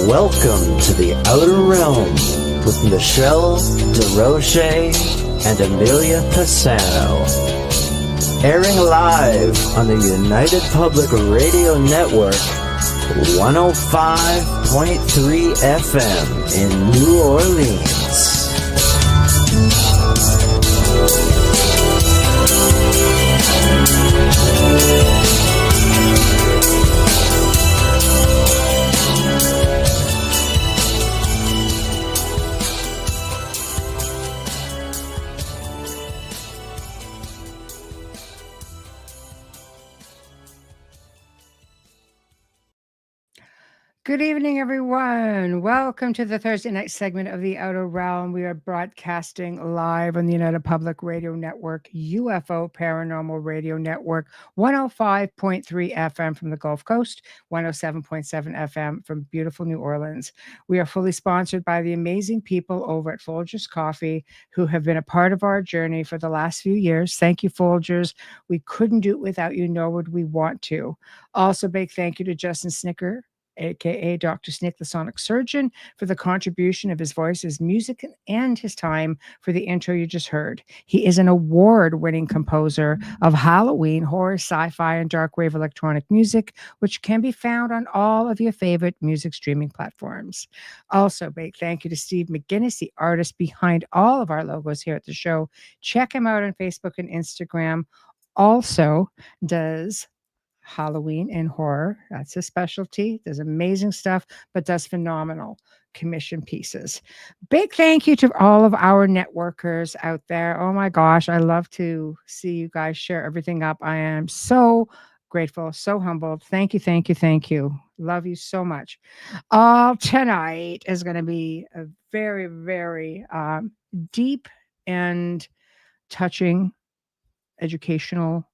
Welcome to the Outer Realm with MicheleDerocher and Amelia Pisano. Airing live on the United Public Radio Network, 105.3 FM in New Orleans. Good evening, everyone. Welcome to the Thursday night segment of The Outer Realm. We are broadcasting live on the United Public Radio Network, UFO Paranormal Radio Network, 105.3 FM from the Gulf Coast, 107.7 FM from beautiful New Orleans. We are fully sponsored by the amazing people over at Folgers Coffee who have been a part of our journey for the last few years. Thank you, Folgers. We couldn't do it without you, nor would we want to. Also, big thank you to Justin Snicker, aka Dr. Snick, the Sonic Surgeon, for the contribution of his voice, his music, and his time for the intro you just heard. He is an award-winning composer of Halloween, horror, sci-fi, and dark wave electronic music, which can be found on all of your favorite music streaming platforms. Also, big thank you to Steve McGinnis, the artist behind all of our logos here at the show. Check him out on Facebook and Instagram. Also does Halloween and horror. That's his specialty. Does amazing stuff, but does phenomenal commission pieces. Big thank you to all of our networkers out there. Oh my gosh, I love to see you guys share everything up. I am so grateful, so humbled. Thank you, thank you, thank you. Love you so much. Tonight is going to be a very, very deep and touching educational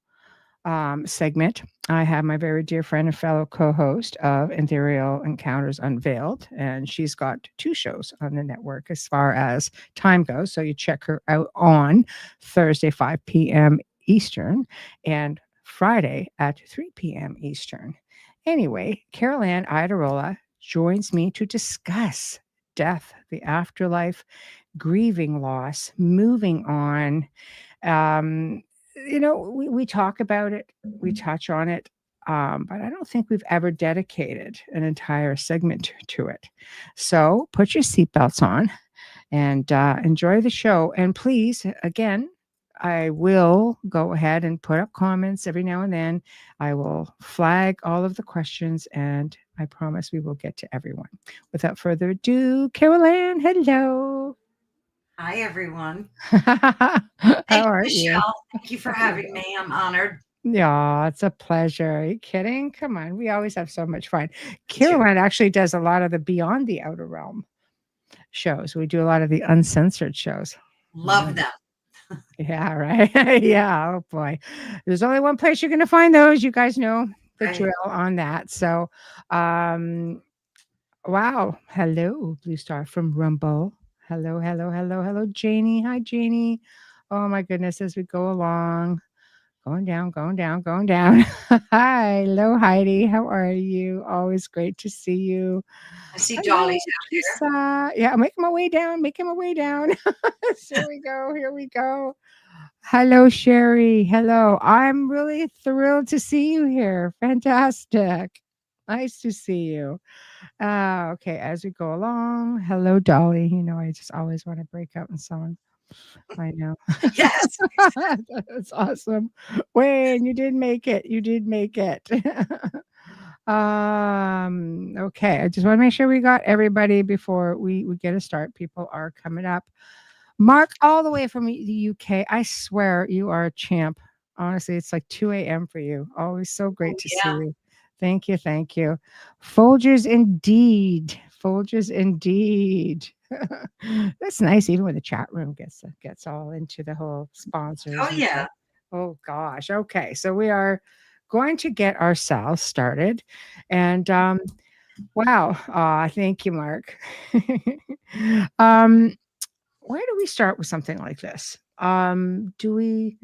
segment. I have my very dear friend and fellow co-host of Ethereal Encounters Unveiled, and she's got 2 shows on the network as far as time goes. So you check her out on Thursday, 5 p.m. Eastern, and Friday at 3 p.m. Eastern. Anyway, Carolann Iadarola joins me to discuss death, the afterlife, grieving loss, moving on. We talk about it, we touch on it, but I don't think we've ever dedicated an entire segment to it. So put your seatbelts on and enjoy the show. And please, again, I will go ahead and put up comments every now and then. I will flag all of the questions, and I promise we will get to everyone. Without further ado, Carolann, hello. Hi, everyone. How are Michelle. you? Thank you for having me. I'm honored. Yeah, it's a pleasure. Are you kidding? Come on. We always have so much fun. Carolann actually does a lot of the Beyond the Outer Realm shows. We do a lot of the uncensored shows. Love them. Yeah, right. Yeah. Oh boy. There's only one place you're going to find those. You guys know the Right. drill on that. So, wow. Hello, Blue Star from Rumble. Hello, hello, hello, hello, Janie. Hi, Janie. Oh my goodness, as we go along. Going down, going down, going down. Hi, hello, Heidi. How are you? Always great to see you. I see Hello, Dolly's out here. Teresa. Yeah, I'm making my way down, making my way down. Here we go, here we go. Hello, Sherry. Hello. I'm really thrilled to see you here. Fantastic. Nice to see you. Okay, as we go along. Hello, Dolly. You know, I just always want to break out in song. I know. Yes. That's awesome. Wayne, you did make it. You did make it. Okay. I just want to make sure we got everybody before we get a start. People are coming up. Mark, all the way from the UK. I swear you are a champ. Honestly, it's like 2 a.m. for you. Always so great to see you. Thank you. Thank you. Folgers indeed. Folgers indeed. That's nice, even when the chat room gets all into the whole sponsors. Oh, yeah. Oh, gosh. Okay. So we are going to get ourselves started. And wow. Thank you, Mark. Where do we start with something like this? Do we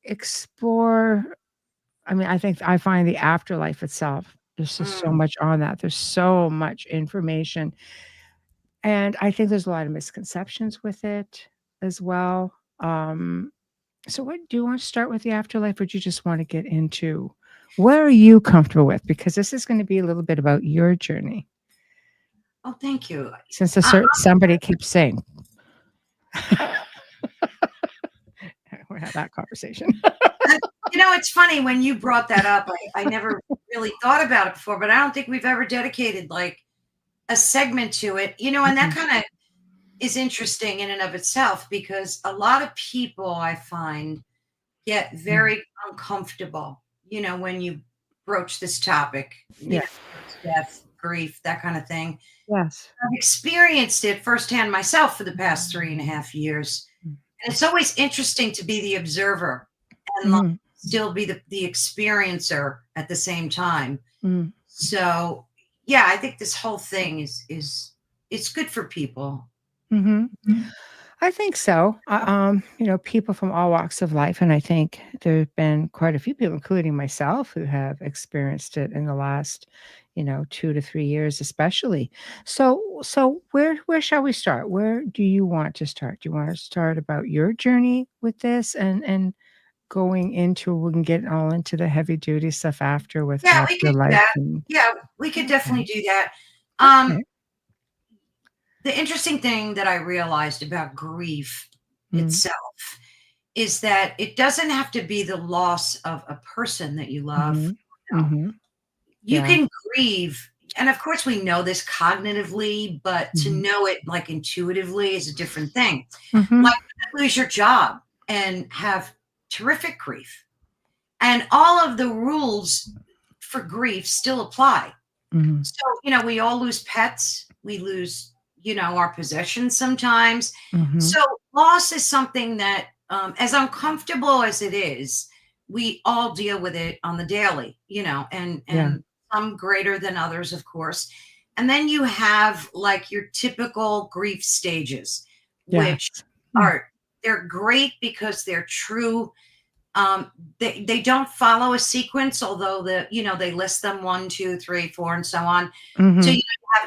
explore? I mean, I think I find the afterlife itself There's just so much on that. There's so much information. And I think there's a lot of misconceptions with it as well. So what do you want to start with the afterlife, or do you just want to get into what are you comfortable with? Because this is going to be a little bit about your journey. Oh, thank you. Since somebody keeps saying, we'll have that conversation. It's funny when you brought that up. I never really thought about it before, but I don't think we've ever dedicated like a segment to it, and that kind of is interesting in and of itself, because a lot of people I find get very uncomfortable, when you broach this topic, death, grief, that kind of thing. Yes. I've experienced it firsthand myself for the past 3.5 years. And it's always interesting to be the observer and still be the experiencer at the same time. So yeah, I think this whole thing is it's good for people. I think so. People from all walks of life, and I think there have been quite a few people, including myself, who have experienced it in the last, 2 to 3 years, especially. So where shall we start? Where do you want to start? Do you want to start about your journey with this, and going into, we can get all into the heavy duty stuff after with Yeah, we could do afterlife. that. We could definitely do that. The interesting thing that I realized about grief itself is that it doesn't have to be the loss of a person that you love. You can grieve, and of course we know this cognitively, but to know it like intuitively is a different thing. Like you lose your job and have terrific grief, and all of the rules for grief still apply. So, we all lose pets, we lose, our possessions sometimes. So loss is something that, as uncomfortable as it is, we all deal with it on the daily, and some greater than others, of course. And then you have like your typical grief stages, which they're great because they're true. They don't follow a sequence, although they list them 1, 2, 3, 4, and so on. So you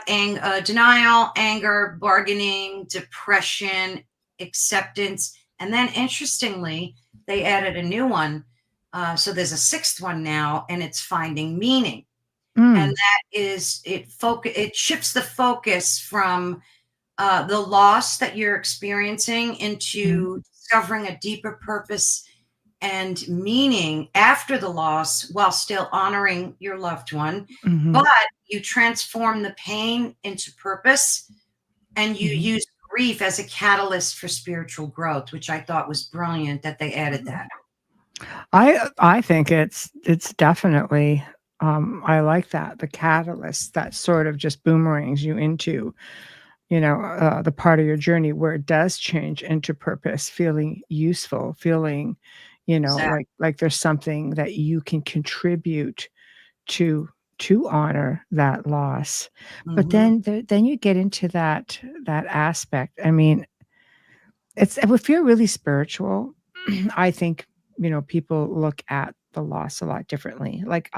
have denial, anger, bargaining, depression, acceptance, and then interestingly, they added a new one. So there's a 6th one now, and it's finding meaning. And that is it shifts the focus from the loss that you're experiencing into discovering a deeper purpose and meaning after the loss, while still honoring your loved one. But you transform the pain into purpose, and you use grief as a catalyst for spiritual growth, which I thought was brilliant that they added that. I think it's definitely, I like that, the catalyst that sort of just boomerangs you into, the part of your journey where it does change into purpose, feeling useful, feeling, Exactly. like there's something that you can contribute to honor that loss. But then you get into that aspect. I mean, if you're really spiritual, I think, people look at the loss a lot differently. Like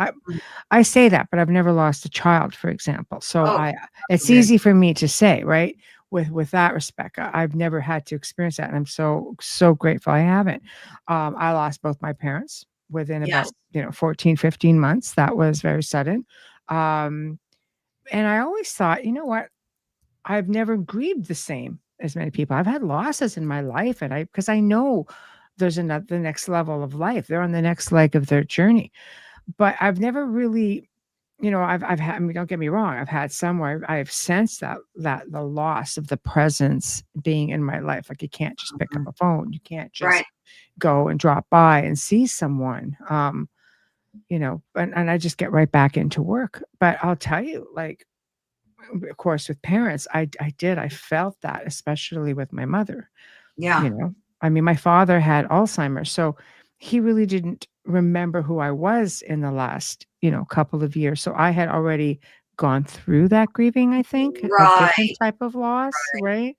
I say that, but I've never lost a child, for example. So it's easy for me to say, right? With that respect, I've never had to experience that, and I'm so grateful I haven't. I lost both my parents within about 14, 15 months. That was very sudden. And I always thought, you know what? I've never grieved the same as many people. I've had losses in my life, and because I know there's the next level of life. They're on the next leg of their journey. But I've never really, I've had, I mean, don't get me wrong, I've had some where I've sensed that the loss of the presence being in my life. Like, you can't just pick up a phone. You can't just go and drop by and see someone. And I just get right back into work. But I'll tell you, like, of course, with parents, I felt that, especially with my mother. I mean, my father had Alzheimer's, so he really didn't remember who I was in the last, couple of years. So I had already gone through that grieving, I think, a different type of loss, right?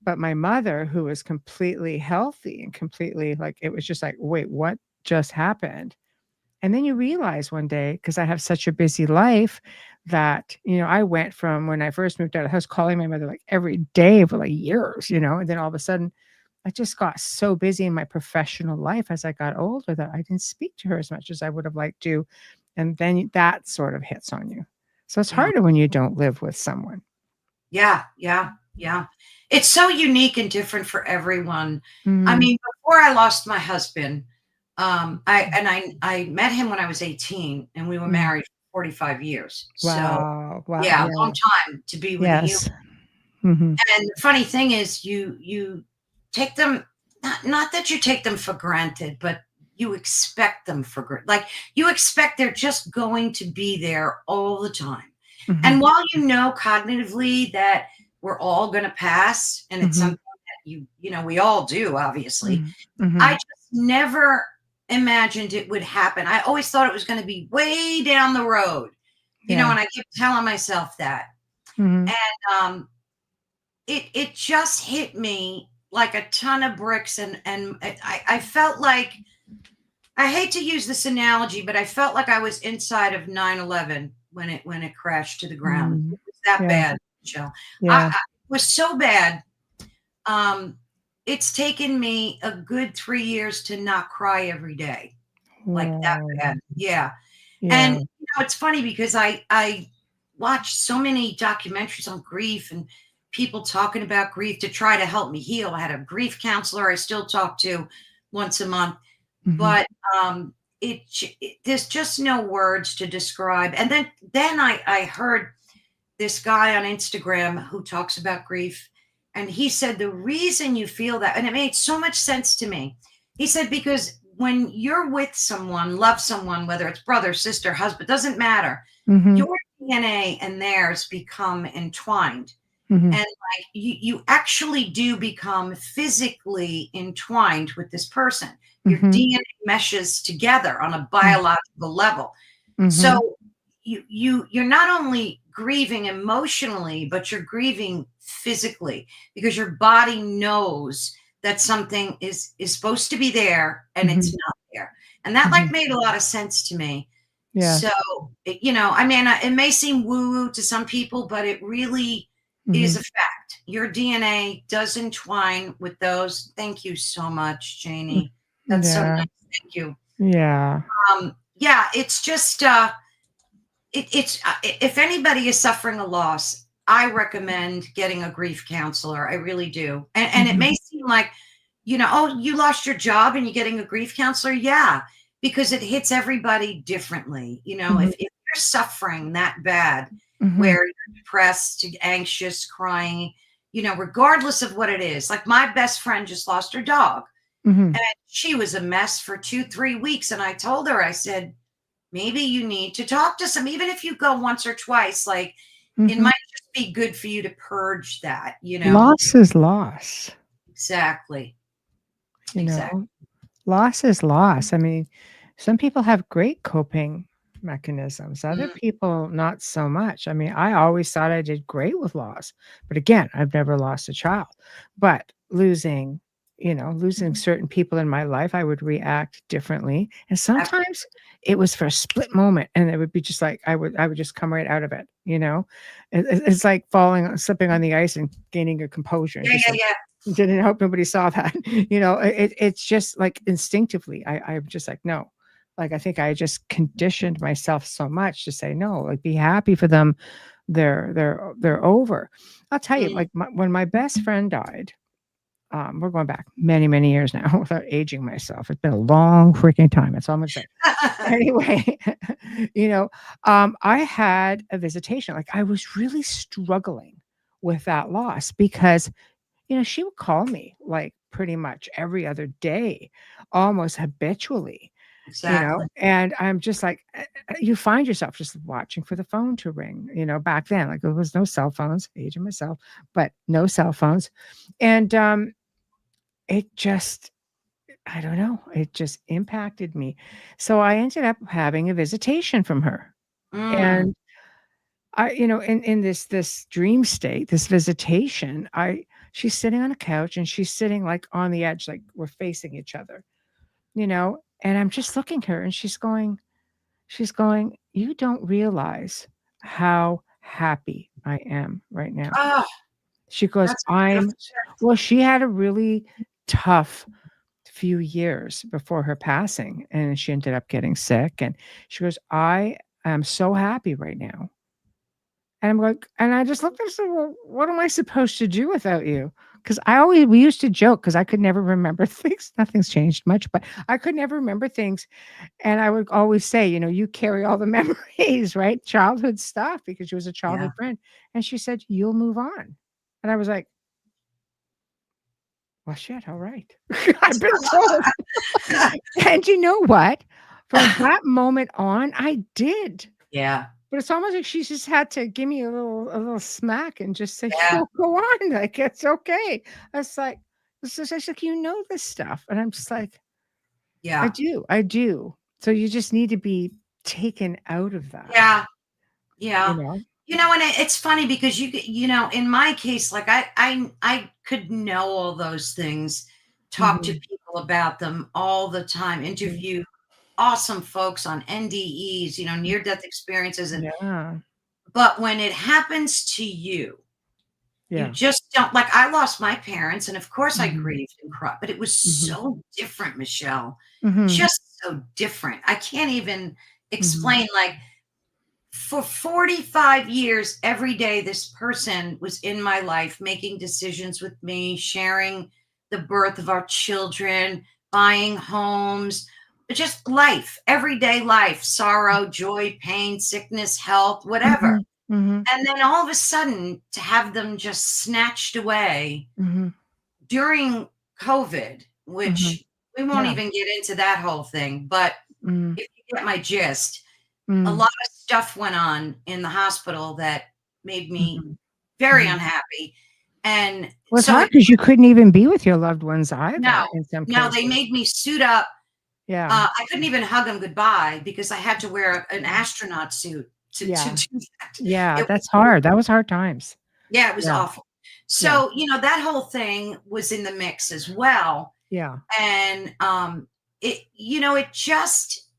But my mother, who was completely healthy and completely, like, it was just like, wait, what just happened? And then you realize one day, because I have such a busy life, that, I went from when I first moved out of the house calling my mother like every day for like years, and then all of a sudden I just got so busy in my professional life as I got older that I didn't speak to her as much as I would have liked to. And then that sort of hits on you. So it's Yeah. harder when you don't live with someone. Yeah. It's so unique and different for everyone. I Mhm. mean, before I lost my husband, I met him when I was 18, and we were Mm. married for 45 years. So Wow. Wow. yeah, a Yeah. long time to be with a human. Yes. Mhm. And the funny thing is, you take them, not that you take them for granted, but you expect them for granted. Like, you expect they're just going to be there all the time. Mhm. And while you know cognitively that we're all going to pass, and it's Mhm. something that we all do, obviously, Mhm. I Mhm. just never imagined it would happen. I always thought it was going to be way down the road, Yeah. and I kept telling myself that. Mhm. And it just hit me like a ton of bricks, and I felt like, I hate to use this analogy, but I felt like I was inside of 9/11 when it crashed to the ground. Mhm. It was that Yeah. bad, Michelle. Yeah. It was so bad. It's taken me a good 3 years to not cry every day, like that Wow. bad. Yeah. And Yeah. it's funny because I watched so many documentaries on grief and people talking about grief to try to help me heal. I had a grief counselor I still talk to once a month, Mhm. but there's just no words to describe. And then I heard this guy on Instagram who talks about grief, and he said the reason you feel that, and it made so much sense to me. He said, because when you're with someone, love someone, whether it's brother, sister, husband, doesn't matter, Mhm. your DNA and theirs become entwined. Mhm. And like, you actually do become physically entwined with this person. Your Mhm. DNA meshes together on a biological level. Mhm. So you're not only grieving emotionally, but you're grieving physically, because your body knows that something is supposed to be there and it's Mhm. not there. And that like Mhm. made a lot of sense to me. Yeah. So, I mean, it may seem woo woo to some people, but it really is Mhm. a fact. Your DNA does entwine with those. Thank you so much, Janie. That's so Yeah. nice. Thank you. Yeah. Yeah, it's just, it's if anybody is suffering a loss, I recommend getting a grief counselor. I really do. And it Mhm. may seem like, oh, you lost your job and you're getting a grief counselor. Yeah, because it hits everybody differently. Mhm. If you're suffering that bad, Mhm. where you're depressed, anxious, crying, regardless of what it is. Like, my best friend just lost her dog, Mhm. and she was a mess for 2-3 weeks. And I told her, I said, maybe you need to talk to some, even if you go once or twice, like, it Mhm. might just be good for you to purge that. Loss is loss, Exactly. you Exactly. know? Loss is loss. I mean, some people have great coping mechanisms, other Mm, people not so much. I mean, I always thought I did great with loss, but again, I've never lost a child. But losing certain people in my life, I would react differently. And absolutely. sometimes it was for a split moment and it would be just like I would just come right out of it. It's like slipping on the ice and gaining your composure and Yeah, just yeah, like yeah. didn't hope nobody saw that. It's just like instinctively, I'm just like, no. Like, I think I just conditioned myself so much to say, no, like, be happy for them. They're over. I'll tell you, Mm. like, when my best friend died, we're going back many, many years now without aging myself. It's been a long freaking time. That's all I'm gonna say. Anyway, you know, I had a visitation. Like, I was really struggling with that loss because she would call me like pretty much every other day, almost habitually, Exactly. and I'm just like, you find yourself just watching for the phone to ring, back then, like there was no cell phones, aging myself, but no cell phones. And it just, I don't know, it just impacted me. So I ended up having a visitation from her. Mm. And in this dream state, this visitation, she's sitting on a couch and she's sitting like on the edge, like we're facing each other, and I'm just looking at her and she's going, She's going, you don't realize how happy I am right now. Oh, She goes, that's a beautiful shift. well, she had a really tough few years before her passing, and she ended up getting sick. And she goes, I am so happy right now. And I'm like, and I just looked at her and said, well, what am I supposed to do without you? Because we used to joke because I could never remember things. Nothing's changed much, but I could never remember things. And I would always say, you carry all the memories, right? Childhood stuff, because she was a Yeah. childhood friend. And she said, you'll move on. And I was like, well, shit, all right. I've been told. And you know what? From that moment on, I did. Yeah. But it's almost like she just had to give me a little smack and just say, Yeah. go on, like, it's okay. It's like, she's like, this stuff. And I'm just like, Yeah. I do. So you just need to be taken out of that. Yeah. Yeah. You know? And it's funny because in my case, like I could know all those things, talk to people about them all the time, interview awesome folks on NDEs, near death experiences. Yeah. But when it happens to you, you Yeah. just don't, like, I lost my parents, and of course I Mhm. grieved and cried, but it was Mhm. so different, Michelle, Mhm. just so different. I can't even explain, like, for 45 years, every day, this person was in my life, making decisions with me, sharing the birth of our children, buying homes, just life, everyday life, sorrow, joy, pain, sickness, health, whatever. Mhm. Mhm. And then all of a sudden, to have them just snatched away Mhm. during COVID, Mhm. which we won't Yeah. even get into that whole thing, but Mm. if you get my gist, a Mm. lot of stuff went on in the hospital that made me Mhm. very Mhm. unhappy. And Well, it's so hard because you couldn't even be with your loved ones no, either in some no, they cases. made me suit up. Yeah. I couldn't even hug them goodbye because I had to wear an astronaut suit to Yeah. do that. Yeah, It was that's hard. That was hard times. Yeah, it was Yeah. awful. Yeah. So, that whole thing was in the mix as well. Yeah. And it just,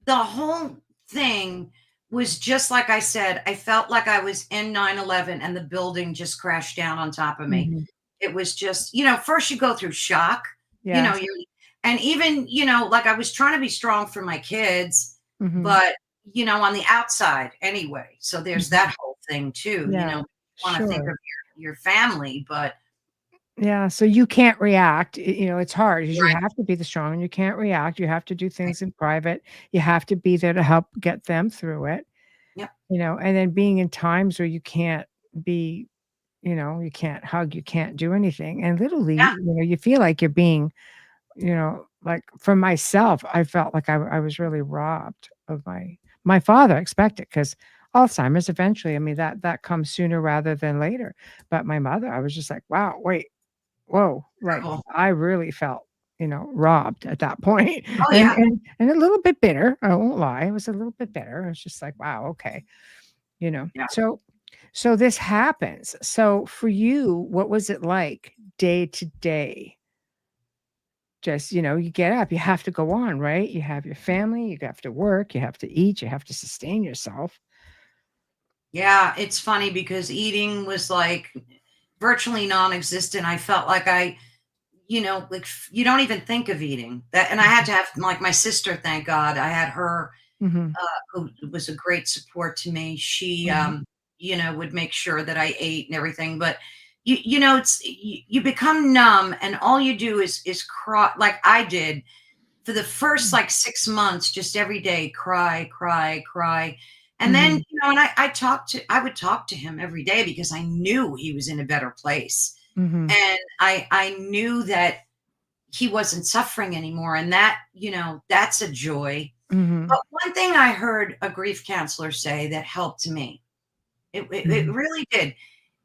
the whole thing was just like I said, I felt like I was in 9/11 and the building just crashed down on top of me. Mhm. It was just, first you go through shock, Yes. you're, and even, like I was trying to be strong for my kids, Mhm. but, on the outside anyway. So there's Mhm. that whole thing too, Yeah. want to think Sure. of your family, but Yeah, so you can't react. It's hard because you right. have to be the strong and you can't react. You have to do things in private. You have to be there to help get them through it, Yep. and then being in times where you can't be, you can't hug, you can't do anything. And literally, Yeah. you feel like you're being, like for myself, I felt like I was really robbed of my father. Expected because Alzheimer's eventually. I mean that comes sooner rather than later. But my mother, I was just like, wow, wait, whoa, like Terrible. I really felt, robbed at that point. Oh and yeah. and a little bit bitter. I won't lie. I was a little bit bitter. I was just like, wow, okay, Yeah. So this happens. So for you, what was it like day to day? Just, you get up, you have to go on, right? You have your family, you have to work, you have to eat, you have to sustain yourself. Yeah, it's funny because eating was like virtually non-existent. I felt like like you don't even think of eating that. And I had to have, like, my sister, thank God I had her, Mhm. who was a great support to me. She, Mhm. would make sure that I ate and everything. But you become numb and all you do is cry, like I did for the first like 6 months, just every day, cry, cry, cry. And then, Mhm. and I would talk to him every day because I knew he was in a better place. Mhm. And I knew that he wasn't suffering anymore. And that, that's a joy. Mhm. But one thing I heard a grief counselor say that helped me, it Mhm. really did.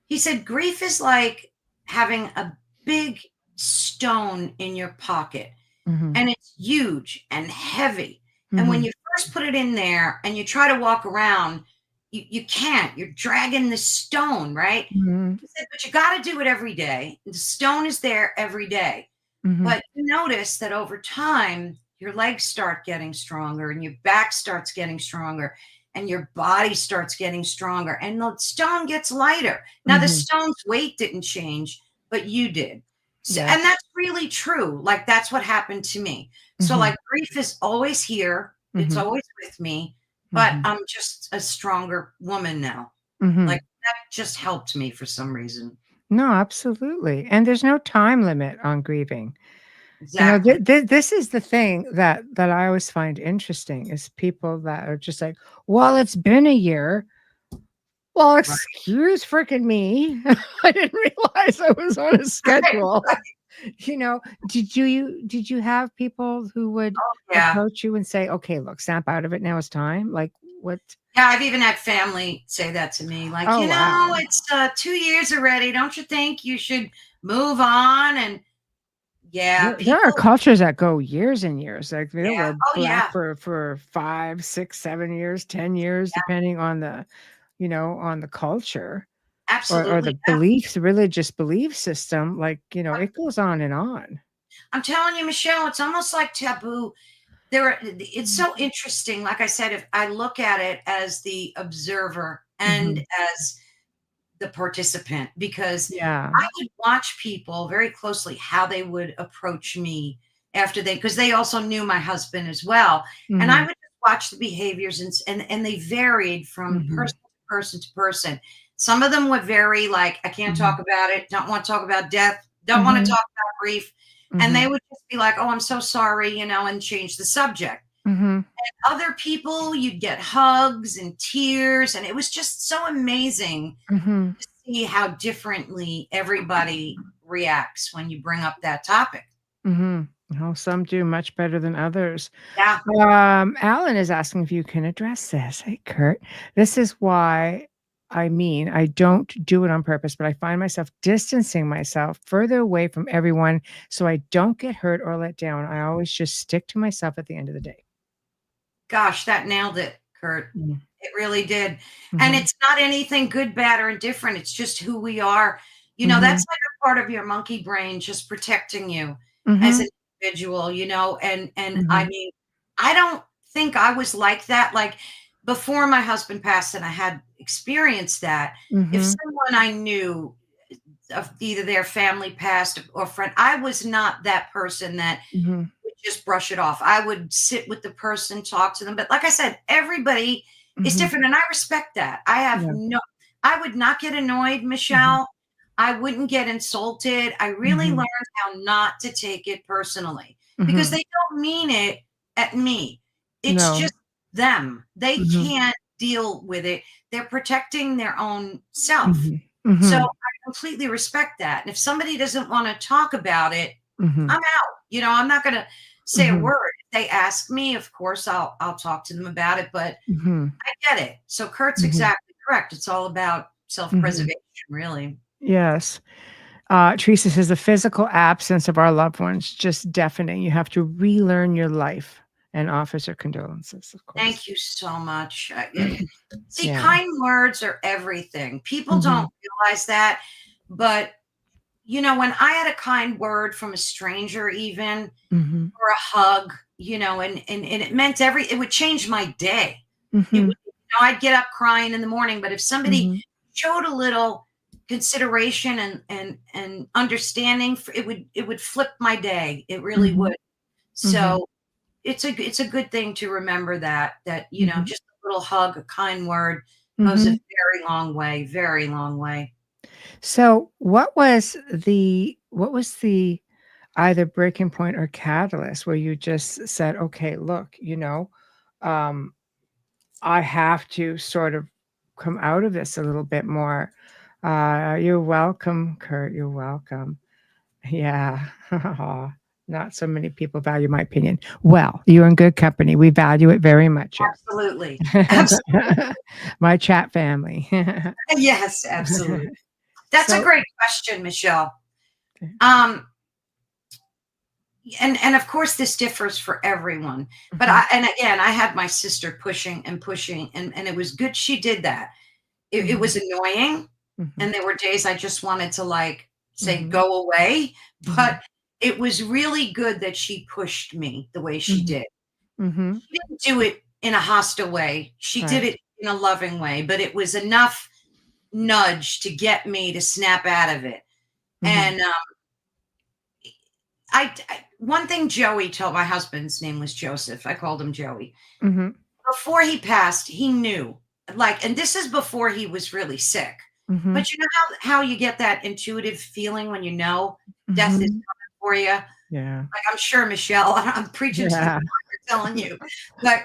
He said, grief is like having a big stone in your pocket, Mhm. and it's huge and heavy. And when Mhm. you first put it in there and you try to walk around, you can't. You're dragging the stone, right? Mhm. He said, but you got to do it every day. The stone is there every day. Mhm. But you notice that over time, your legs start getting stronger and your back starts getting stronger and your body starts getting stronger and the stone gets lighter. Now the stone's weight didn't change, but you did. So, and that's really true. Like that's what happened to me. So like grief is always here. It's always with me, but I'm just a stronger woman now. Like that just helped me for some reason. No, absolutely. And there's no time limit on grieving. Exactly. You know, this is the thing that I always find interesting is people that are just like, well, it's been a year. Well, excuse freaking me. I didn't realize I was on a schedule. Right. You know, did you have people who would approach you and say, okay, look, snap out of it. Now it's time. Like what? Yeah, I've even had family say that to me. Like, wow. It's 2 years already. Don't you think you should move on? And yeah, There are cultures that go years and years. Like they were Oh, black for 5, 6, 7 years, 10 years, depending on the, you know, on the culture Absolutely. or the beliefs, religious belief system. Like, you know, it goes on and on. I'm telling you, Michelle, it's almost like taboo. It's so interesting. Like I said, if I look at it as the observer and as the participant, because I would watch people very closely how they would approach me after because they also knew my husband as well. And I would just watch the behaviors and they varied from person to person to person. Some of them were very like, I can't talk about it, don't want to talk about death, don't want to talk about grief. And they would just be like, oh, I'm so sorry, you know, and change the subject. And other people, you'd get hugs and tears. And it was just so amazing to see how differently everybody reacts when you bring up that topic. Well, some do much better than others. Yeah. Alan is asking if you can address this. Hey, Kurt, this is why I don't do it on purpose, but I find myself distancing myself further away from everyone so I don't get hurt or let down. I always just stick to myself at the end of the day. Gosh, that nailed it, Kurt. It really did. And it's not anything good, bad, or indifferent. It's just who we are. You know, that's like a part of your monkey brain just protecting you as an individual, you know, and I mean, I don't think I was like that. Like before my husband passed and I had experienced that, if someone I knew of either their family passed or friend, I was not that person that would just brush it off. I would sit with the person, talk to them. But like I said, everybody is different. And I respect that. I would not get annoyed, Michelle. I wouldn't get insulted. I really learned how not to take it personally because they don't mean it at me. It's just them. They can't deal with it. They're protecting their own self. So I completely respect that. And if somebody doesn't want to talk about it, I'm out. You know, I'm not going to say a word. If they ask me, of course, I'll talk to them about it, but I get it. So Kurt's exactly correct. It's all about self-preservation, really. Yes. Teresa says the physical absence of our loved ones, just deafening. You have to relearn your life and offers her condolences, of course. Thank you so much. See, kind words are everything. People don't realize that, but you know, when I had a kind word from a stranger, even or a hug, you know, and it meant it would change my day. It would, you know, I'd get up crying in the morning, but if somebody showed a little consideration and understanding, it would flip my day. It really would. So it's a good thing to remember that you know, just a little hug, a kind word goes a very long way, very long way. So what was the either breaking point or catalyst where you just said, okay, look, you know, I have to sort of come out of this a little bit more. You're welcome, Kurt. You're welcome. Yeah. Not so many people value my opinion. Well, you're in good company. We value it very much. Absolutely. Absolutely. My chat family. Yes, absolutely. That's a great question, Michelle. And of course this differs for everyone, but again, I had my sister pushing and it was good. She did that. It was annoying. And there were days I just wanted to like say, go away. But it was really good that she pushed me the way she did. Mm-hmm. She didn't do it in a hostile way. She did it in a loving way, but it was enough nudge to get me to snap out of it. And one thing Joey told, my husband's name was Joseph. I called him Joey. Before he passed, he knew, like, and this is before he was really sick. But you know how you get that intuitive feeling when you know death is coming for you? Yeah. Like, I'm sure, Michelle, I'm preaching to the choir telling you, but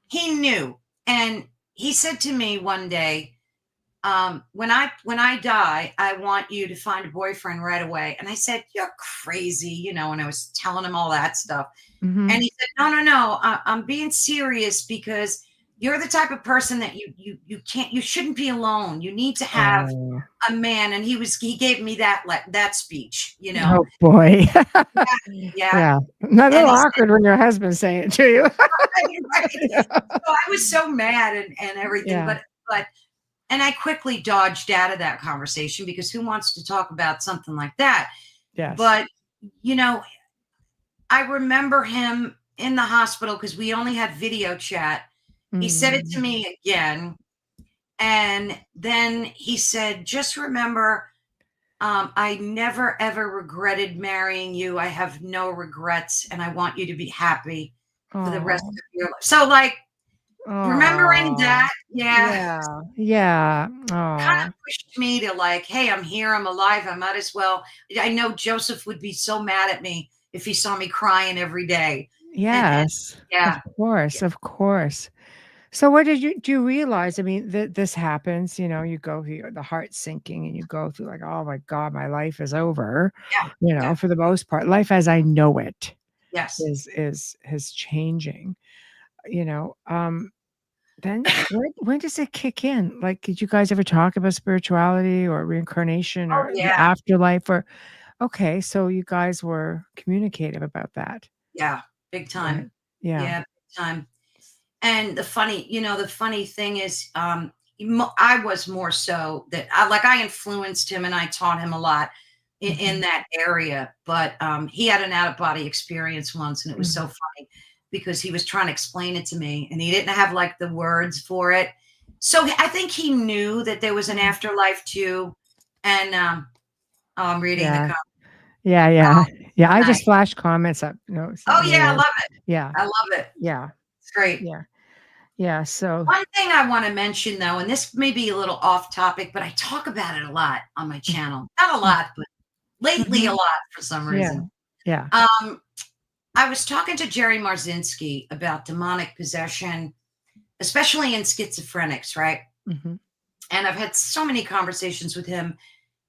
he knew. And he said to me one day, when I die, I want you to find a boyfriend right away. And I said, you're crazy, you know, and I was telling him all that stuff. And he said, no, I'm being serious, because you're the type of person that you shouldn't be alone. You need to have a man. And he gave me that speech, you know. Oh boy. Yeah. Not a little awkward when your husband's saying it to you. Right. So I was so mad and everything, but and I quickly dodged out of that conversation, because who wants to talk about something like that? Yes. But, you know, I remember him in the hospital, because we only had video chat. He said it to me again. And then he said, just remember, I never, ever regretted marrying you. I have no regrets, and I want you to be happy for the rest of your life. So, like, remembering that, yeah, kind of pushed me to, like, hey, I'm here, I'm alive, I might as well. I know Joseph would be so mad at me if he saw me crying every day. Yes, of course. So what do you realize? I mean, this happens, you know, you go through the heart sinking, and you go through like, oh my God, my life is over. You know, for the most part, life as I know it is changing, you know. Then when does it kick in? Like, did you guys ever talk about spirituality or reincarnation or the afterlife? Or okay, so you guys were communicative about that. Yeah, big time. Right. Yeah, big time. And the funny thing is, I was more so that I influenced him and I taught him a lot in that area. But he had an out-of-body experience once, and it was so funny, because he was trying to explain it to me, and he didn't have like the words for it. So I think he knew that there was an afterlife too. And I'm reading the comments. Yeah. I just flashed comments up. No. Oh yeah, I love it. Yeah, I love it. Yeah, it's great. Yeah. So one thing I want to mention, though, and this may be a little off topic, but I talk about it a lot on my channel. Not a lot, but lately a lot for some reason. Yeah. I was talking to Jerry Marzinski about demonic possession, especially in schizophrenics, right? And I've had so many conversations with him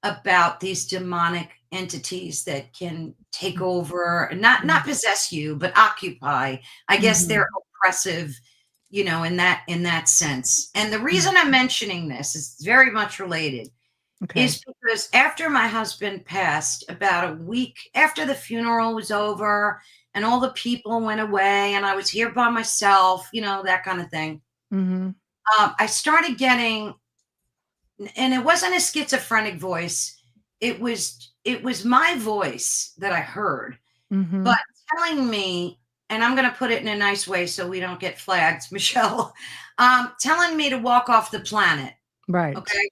about these demonic entities that can take over and not possess you, but occupy. I guess they're oppressive, you know, in that sense. And the reason I'm mentioning this is very much related. Is because after my husband passed, about a week after the funeral was over and all the people went away and I was here by myself, you know, that kind of thing. I started getting, and it wasn't a schizophrenic voice. It was my voice that I heard, but telling me, and I'm going to put it in a nice way so we don't get flagged, Michelle, telling me to walk off the planet. Right. Okay.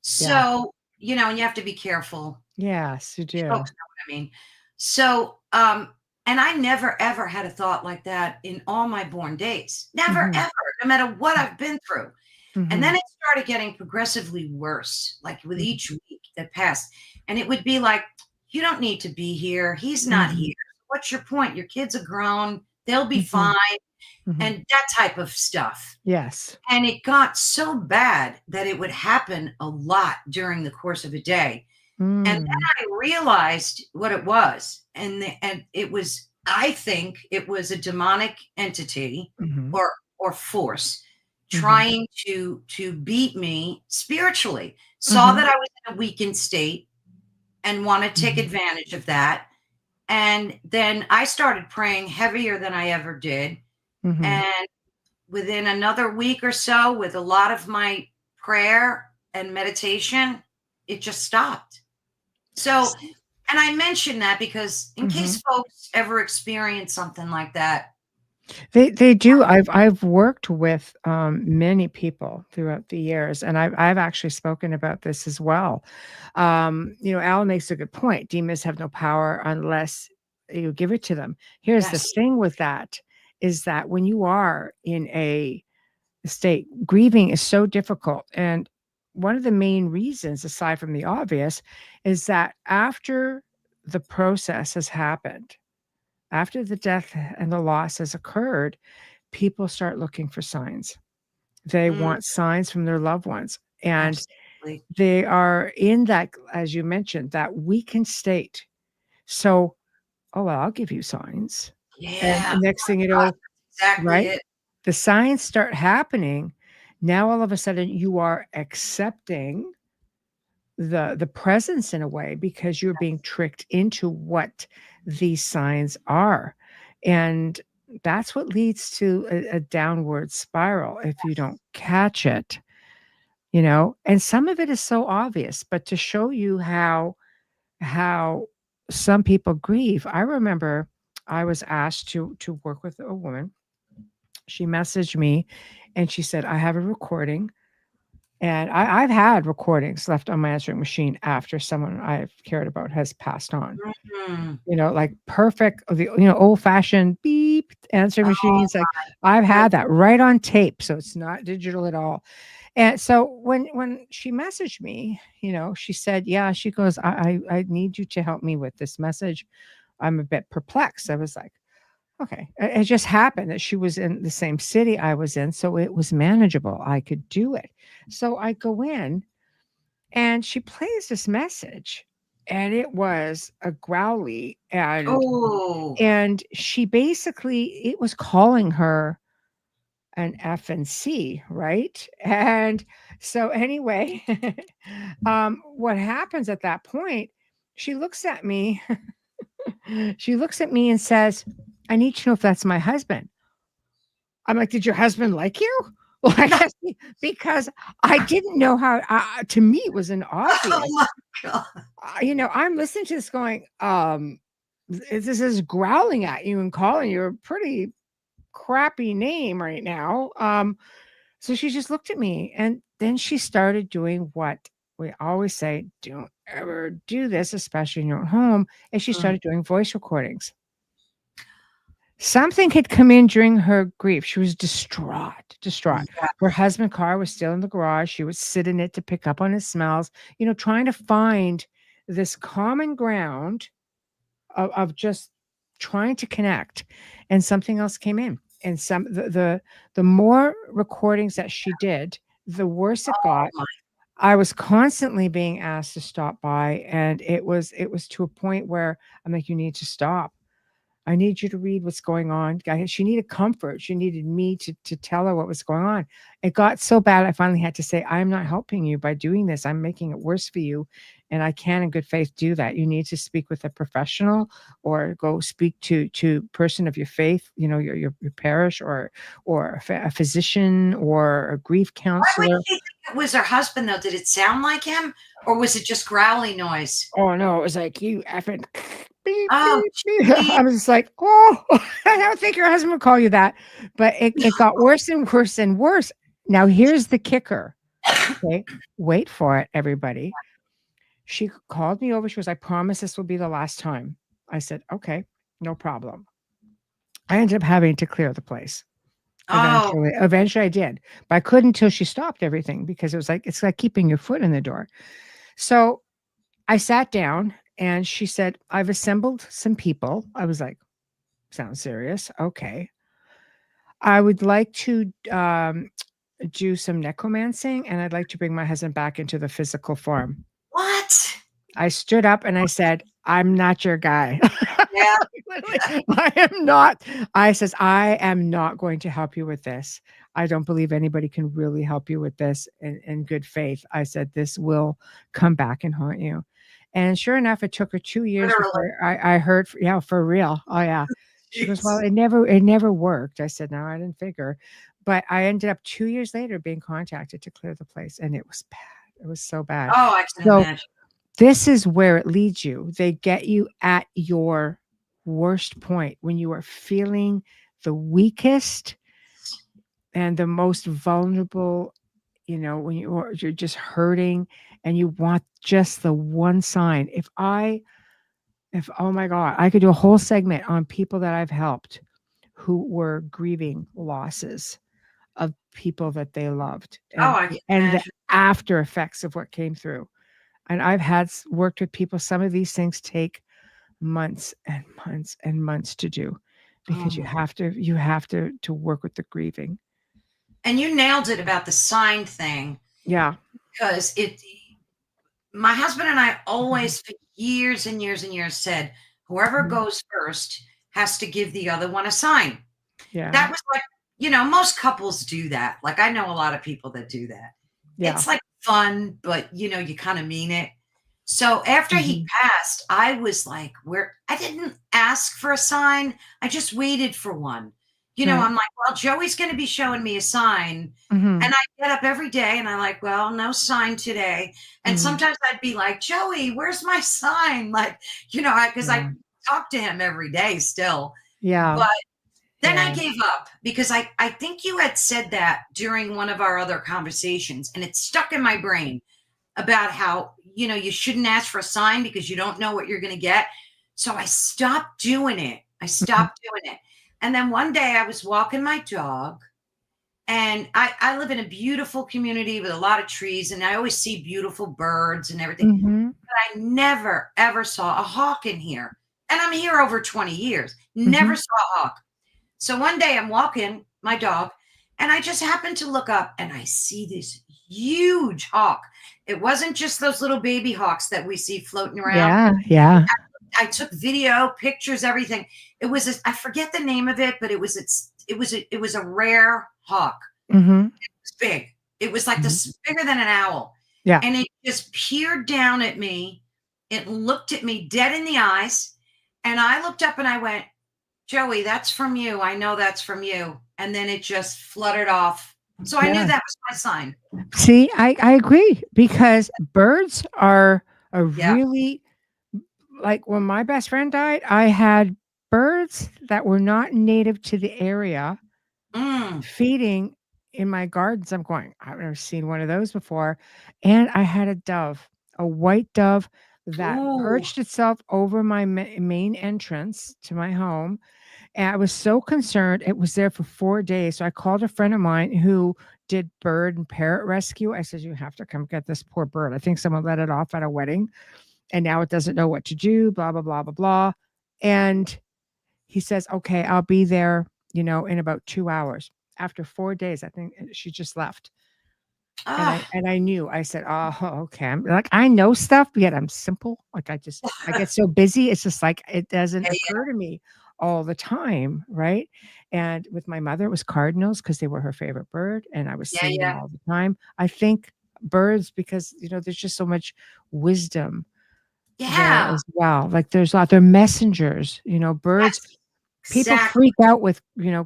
So, you know, and you have to be careful. Yes, you do. Folks know what I mean. So, and I never, ever had a thought like that in all my born days. Never, ever, no matter what I've been through. And then it started getting progressively worse, like with each week that passed. And it would be like, you don't need to be here. He's not here. What's your point? Your kids are grown. They'll be fine. And that type of stuff. Yes. And it got so bad that it would happen a lot during the course of a day. And then I realized what it was. And it was, I think it was a demonic entity or force trying to beat me spiritually. Saw that I was in a weakened state and wanted to take advantage of that. And then I started praying heavier than I ever did. And within another week or so, with a lot of my prayer and meditation, it just stopped. So And I mention that because in case folks ever experience something like that. They do. I've worked with many people throughout the years, and I've actually spoken about this as well. Al makes a good point. Demons have no power unless you give it to them. Here's the Yes. thing with that is that when you are in a state, grieving is so difficult. And one of the main reasons, aside from the obvious, is that after the process has happened, after the death and the loss has occurred, people start looking for signs. They want signs from their loved ones. And Absolutely. they are in that, as you mentioned, that weakened state. So, oh, well, I'll give you signs. And Yeah. the next thing you God, know, that's exactly right? it. The signs start happening. Now, all of a sudden, you are accepting the presence in a way because you're being tricked into what these signs are. And that's what leads to a downward spiral if you don't catch it, and some of it is so obvious, but to show you how some people grieve. I remember I was asked to work with a woman. She messaged me and she said, I have a recording. And I've had recordings left on my answering machine after someone I've cared about has passed on. Mhm. Like perfect, old-fashioned beep answering Oh machines. Like I've my had that right on tape, so it's not digital at all. And so when she messaged me, she said, "Yeah," she goes, "I need you to help me with this message. I'm a bit perplexed." I was like, "Okay." It just happened that she was in the same city I was in, so it was manageable. I could do it. So I go in and she plays this message, and it was a growly, Oh. and she basically it was calling her an F and C, right? And so anyway, what happens at that point, she looks at me, she looks at me and says, I need to know if that's my husband. I'm like, did your husband like you? Like, because I didn't know how, to me, it was an Oh obvious. my God. I'm listening to this going, this is growling at you and calling you a pretty crappy name right now. So she just looked at me and then she started doing what we always say, don't ever do this, especially in your own home. And she Mm. started doing voice recordings. Something had come in during her grief. She was distraught. Yeah. Her husband's car was still in the garage. She would sit in it to pick up on his smells, trying to find this common ground of just trying to connect. And something else came in. And the more recordings that she did, the worse it Oh got. my. I was constantly being asked to stop by, and it was to a point where I'm like, you need to stop. I need you to read what's going on. She needed comfort. She needed me to tell her what was going on. It got so bad, I finally had to say, I'm not helping you by doing this. I'm making it worse for you. And I can in good faith do that. You need to speak with a professional or go speak to person of your faith, your parish or a physician or a grief Why would counselor. she think it was her husband, though? Did it sound like him, or was it just growly noise? Oh no, it was like you effing beep, Oh, beep, beep. gee. I was just like, oh, I don't think your husband would call you that. But it got worse and worse and worse. Now here's the kicker. Okay. Wait for it, everybody. She called me over. She was, I promise this will be the last time. I said, okay, no problem. I ended up having to clear the place. Oh, Eventually I did. But I couldn't until she stopped everything because it's like keeping your foot in the door. So I sat down and she said, I've assembled some people. I was like, sounds serious. Okay. I would like to do some necromancing and I'd like to bring my husband back into the physical form. what? I stood up and I said, I'm not your guy. Yeah. I am not. I says, I am not going to help you with this. I don't believe anybody can really help you with this in good faith. I said, this will come back and haunt you. And sure enough, it took her 2 years Literally. before I heard, yeah, for real. Oh yeah. She goes, well, Jeez. it never worked. I said, no, I didn't figure. But I ended up 2 years later being contacted to clear the place. And it was bad. It was so bad. Oh, I can So imagine. this is where it leads you. They get you at your worst point when you are feeling the weakest and the most vulnerable, when you're just hurting and you want just the one sign. If oh my God, I could do a whole segment on people that I've helped who were grieving losses of people that they loved I can and the imagine. after effects of what came through. And I've worked with people. Some of these things take months and months and months to do because you have to work with the grieving. And you nailed it about the sign thing. Yeah. Because my husband and I always, for years and years and years, said, whoever goes first has to give the other one a sign. Yeah. That was like, most couples do that. Like, I know a lot of people that do that. Yeah. It's like fun, but you kind of mean it. So after he passed, I was like, I didn't ask for a sign. I just waited for one. I'm like, well, Joey's going to be showing me a sign. And I get up every day and I'm like, well, no sign today. And sometimes I'd be like, Joey, where's my sign? Like, because I talk to him every day still. Yeah. But then I gave up because I think you had said that during one of our other conversations, and it stuck in my brain about how, you shouldn't ask for a sign because you don't know what you're going to get. So I stopped doing it. And then one day I was walking my dog, and I live in a beautiful community with a lot of trees, and I always see beautiful birds and everything. But I never, ever saw a hawk in here. And I'm here over 20 years. Never saw a hawk. So one day I'm walking my dog, and I just happened to look up, and I see this huge hawk. It wasn't just those little baby hawks that we see floating around. Yeah. I took video, pictures, everything. It was I forget the name of it, but it was a rare hawk. It was big. It was like bigger than an owl. Yeah. And it just peered down at me. It looked at me dead in the eyes. And I looked up and I went, Joey, that's from you. I know that's from you. And then it just fluttered off. So I knew that was my sign. See, I agree, because birds are really, like when my best friend died, I had birds that were not native to the area feeding in my gardens. I'm going, I've never seen one of those before. And I had a white dove that perched itself over my main entrance to my home. And I was so concerned. It was there for 4 days. So I called a friend of mine who did bird and parrot rescue. I said, you have to come get this poor bird. I think someone let it off at a wedding, and now it doesn't know what to do, blah, blah, blah, blah, blah. And he says, okay, I'll be there, in about 2 hours. After 4 days, I think she just left. And I knew. I said, oh, okay. I'm like, I know stuff, yet I'm simple. Like I get so busy. It's just like, it doesn't occur to me all the time. Right. And with my mother, it was cardinals because they were her favorite bird. And I was seeing them all the time. I think birds, because, there's just so much wisdom there as well. Like they're messengers, birds. People freak out with,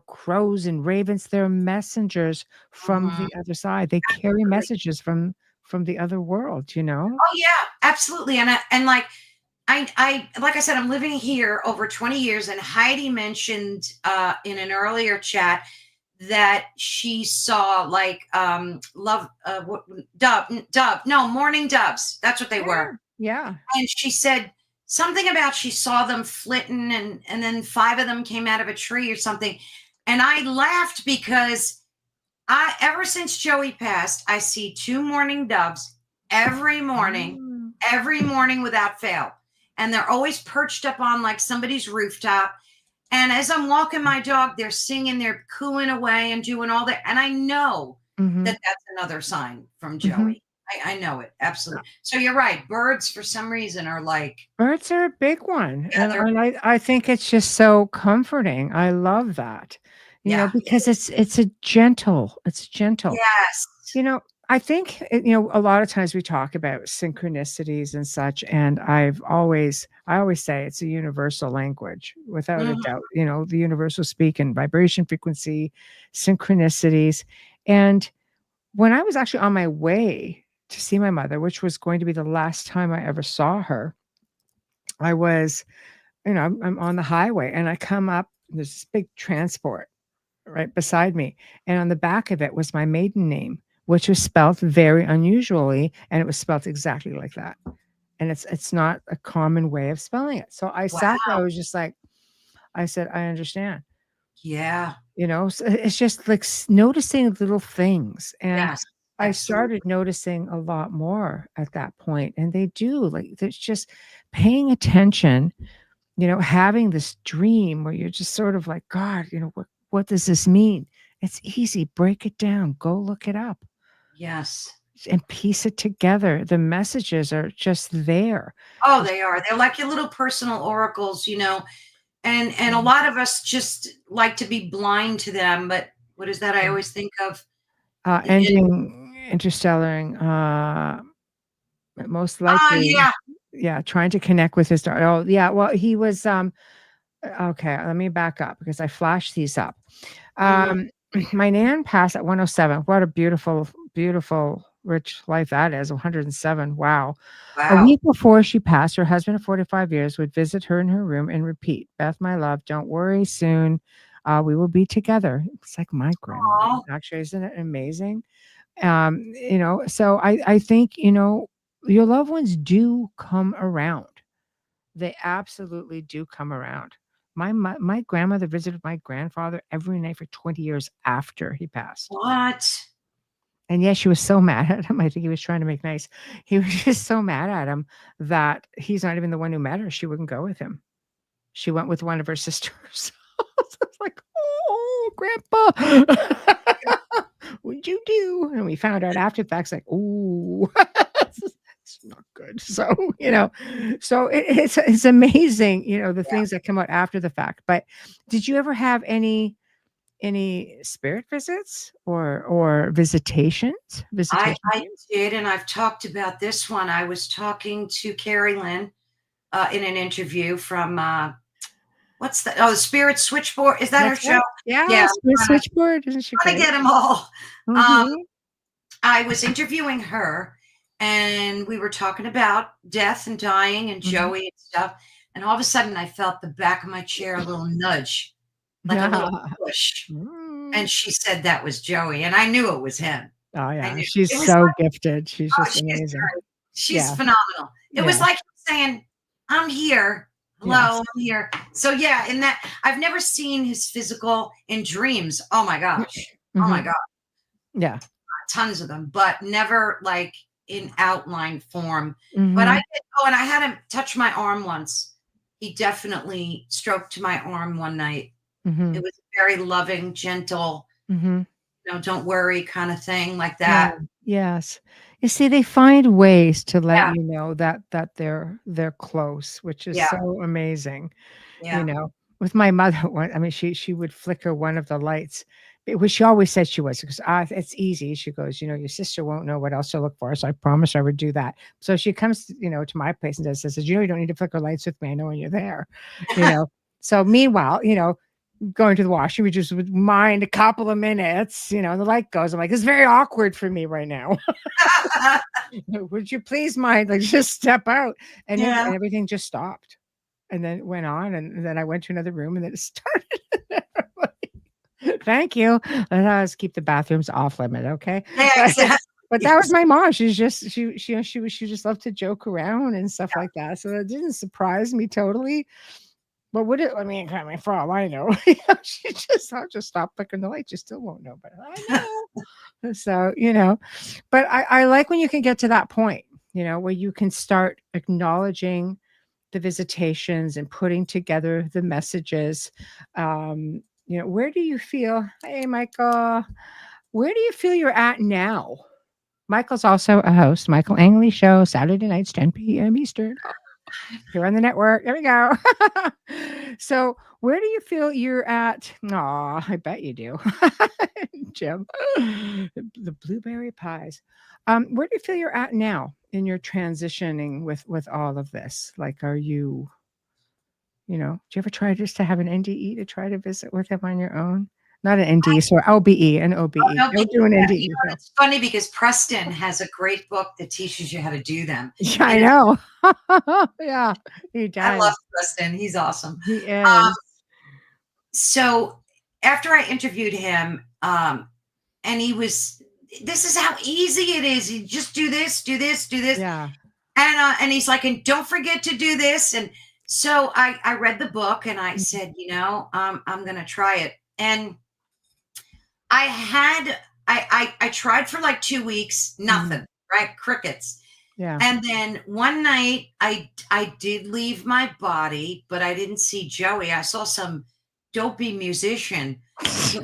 crows and ravens. They're messengers from the other side. They carry messages from the other world, Oh yeah, absolutely. And like I said, I'm living here over 20 years, and Heidi mentioned in an earlier chat that she saw like mourning doves. That's what they were. Yeah. And she said something about she saw them flitting, and then 5 of them came out of a tree or something. And I laughed because ever since Joey passed, I see 2 mourning doves every morning without fail. And they're always perched up on like somebody's rooftop. And as I'm walking my dog, they're singing, they're cooing away and doing all that. And I know that that's another sign from Joey. I know it. Absolutely. So you're right. Birds, for some reason, are like. Birds are a big one. Yeah, and I think it's just so comforting. I love that, because it's gentle. Yes. I think, a lot of times we talk about synchronicities and such. And I always say it's a universal language without a doubt, the universal speak and vibration, frequency, synchronicities. And when I was actually on my way to see my mother, which was going to be the last time I ever saw her. I was, I'm on the highway and I come up, there's this big transport right beside me. And on the back of it was my maiden name, which was spelled very unusually. And it was spelled exactly like that. And it's not a common way of spelling it. So I sat there, I Wow. was just like, I said, I understand. Yeah. So it's just like noticing little things. And Yes. I Absolutely. started noticing a lot more at that point. And they do, like, there's just paying attention, having this dream where you're just sort of like, God, what does this mean? It's easy. Break it down. Go look it up Yes. and piece it together. The messages are just there. Oh, they are. They're like your little personal oracles, and a lot of us just like to be blind to them. But what is that? I always think of Ending interstellar, most likely, yeah. yeah, trying to connect with his daughter. Oh, yeah. Well, he was okay, let me back up because I flashed these up. Mhm. My nan passed at 107. What a beautiful, beautiful, rich life that is. 107. Wow. A Wow. week before she passed, her husband of 45 years would visit her in her room and repeat, Beth, my love, don't worry soon. We will be together. It's like my grandmother. Aw. Actually, isn't it amazing? So I think, your loved ones do come around. They absolutely do come around. My grandmother visited my grandfather every night for 20 years after he passed. What? And yes, she was so mad at him. I think he was trying to make nice. He was just so mad at him that he's not even the one who met her. She wouldn't go with him. She went with one of her sisters. So it's like, oh, grandpa, what'd you do? And we found out after the fact, like, oh, it's not good. So, it's amazing, the Yeah. things that come out after the fact. But did you ever have any spirit visits or visitation I dreams? did, and I've talked about this one. I was talking to Carolann in an interview from what's that? Oh, the Spirit Switchboard. Is that her That's show? right. Yeah, Yes, the switchboard. Isn't she trying to great? get them all. Um, Mhm. I was interviewing her, and we were talking about death and dying and Mhm. Joey and stuff. And all of a sudden, I felt the back of my chair a little nudge, like a little Yeah. push. Mm. And she said that was Joey, and I knew it was him. Oh, I yeah. knew She's it was so like, gifted. She's oh, just she's amazing. great. She's Yeah. phenomenal. It was Yeah. like saying, "I'm here. Hello, Yes. I'm here." So yeah, in that I've never seen his physical in dreams. Oh my gosh. Oh my Mhm. god, Yeah. tons of them, but never like in outline form. But I Mhm. did, oh, and I had him touch my arm once. He definitely stroked my arm one night. It Mhm. was very loving, gentle, Mhm. don't worry kind of thing like Yeah. that. Yes. You see, they find ways to let Yeah, you know that they're close, which is yeah, so amazing. You yeah. know, with my mother, she would flicker one of the lights, which she always said she was, because it's easy. She goes, your sister won't know what else to look for, so I promised I would do that. So she comes, to my place and says, you don't need to flicker lights with me. I know when you're there, you know. So meanwhile, going to the wash, she would just would mind a couple of minutes, and the light goes. I'm like, it's very awkward for me right now. Would you please mind, like, just step out, and Yeah. everything just stopped. And then it went on, and then I went to another room, and then it started. Thank you. Let us keep the bathrooms off limit, okay? Yeah, But exactly. but that was Yes. my mom. She's just she just loved to joke around and stuff like that. So that didn't surprise me totally. But would it? I mean, for all I know, I'll just stop flickering the light. You still won't know, but I know. So but I like when you can get to that point, where you can start acknowledging the visitations and putting together the messages. Where do you feel, hey, Michael, where do you feel you're at now? Michael's also a host, Michael Angley Show, Saturday nights, 10 p.m. Eastern. Here on the network. There we go. So, where do you feel you're at? Aw, I bet you do, Jim. The blueberry pies. Where do you feel you're at now in your transitioning with all of this? Like, are you, do you ever try just to have an NDE to try to visit with him on your own? Not an ND, so LBE and OBE. Oh, Don't do an ND. you know, it's funny because Preston has a great book that teaches you how to do them. Yeah, I know. Yeah, he does. I love Preston. He's awesome. He is. So after I interviewed him, and he was, this is how easy it is. You just do this, do this, do this. Yeah. And he's like, and don't forget to do this. And so I read the book and I said, you know, I'm going to try it. And I tried for like 2 weeks, nothing, right? Crickets. Yeah. And then one night I did leave my body, but I didn't see Joey. I saw some dopey musician,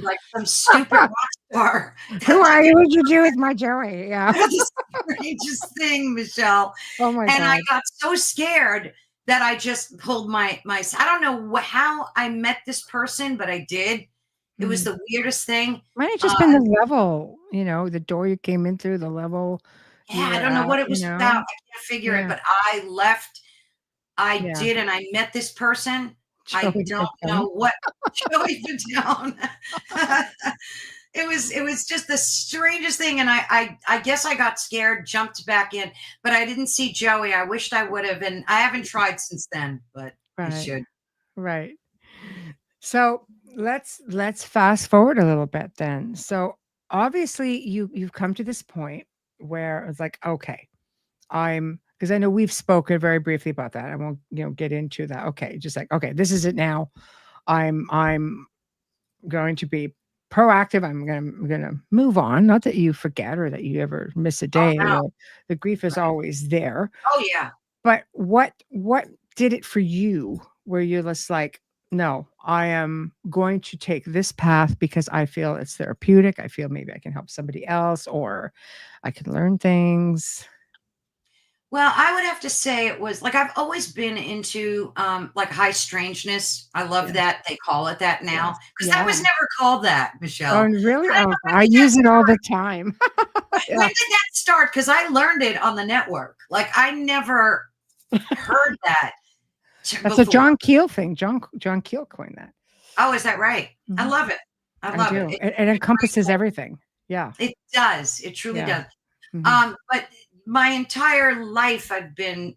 like some stupid rock star. Who are you? What'd you do with my Joey? Yeah. The strangest thing, Michelle. Oh my God. And I got so scared that I just pulled my I don't know how I met this person, but I did. It was the weirdest thing. Might have just been the level, you know, the door you came in through, the level. Yeah, I don't know what it was about. I can't figure it, but I left. I did, and I met this person. I don't know what Joey Vidone. It was just the strangest thing, and I guess I got scared, jumped back in, but I didn't see Joey. I wished I would have, and I haven't tried since then, but I should. Right. So let's fast forward a little bit then. So obviously you've come to this point where it's like, okay, because I know we've spoken very briefly about that. I won't, get into that. Okay, just like, okay, this is it now. I'm going to be proactive. I'm gonna move on. Not that you forget or that you ever miss a day. Oh, no. The grief is always there. Oh yeah. But what did it for you where you're just like, no, I am going to take this path because I feel it's therapeutic. I feel maybe I can help somebody else or I can learn things. Well, I would have to say it was like I've always been into like high strangeness. I love that they call it that now because that was never called that, Michelle. Oh, really? I use it all the time. When did that start? Because I learned it on the network. Like I never heard that. That's a John Keel thing. John Keel coined that. Oh, is that right? Mm-hmm. I love it. I love it. It encompasses everything. Yeah. It does. It truly does. Mm-hmm. But my entire life I've been,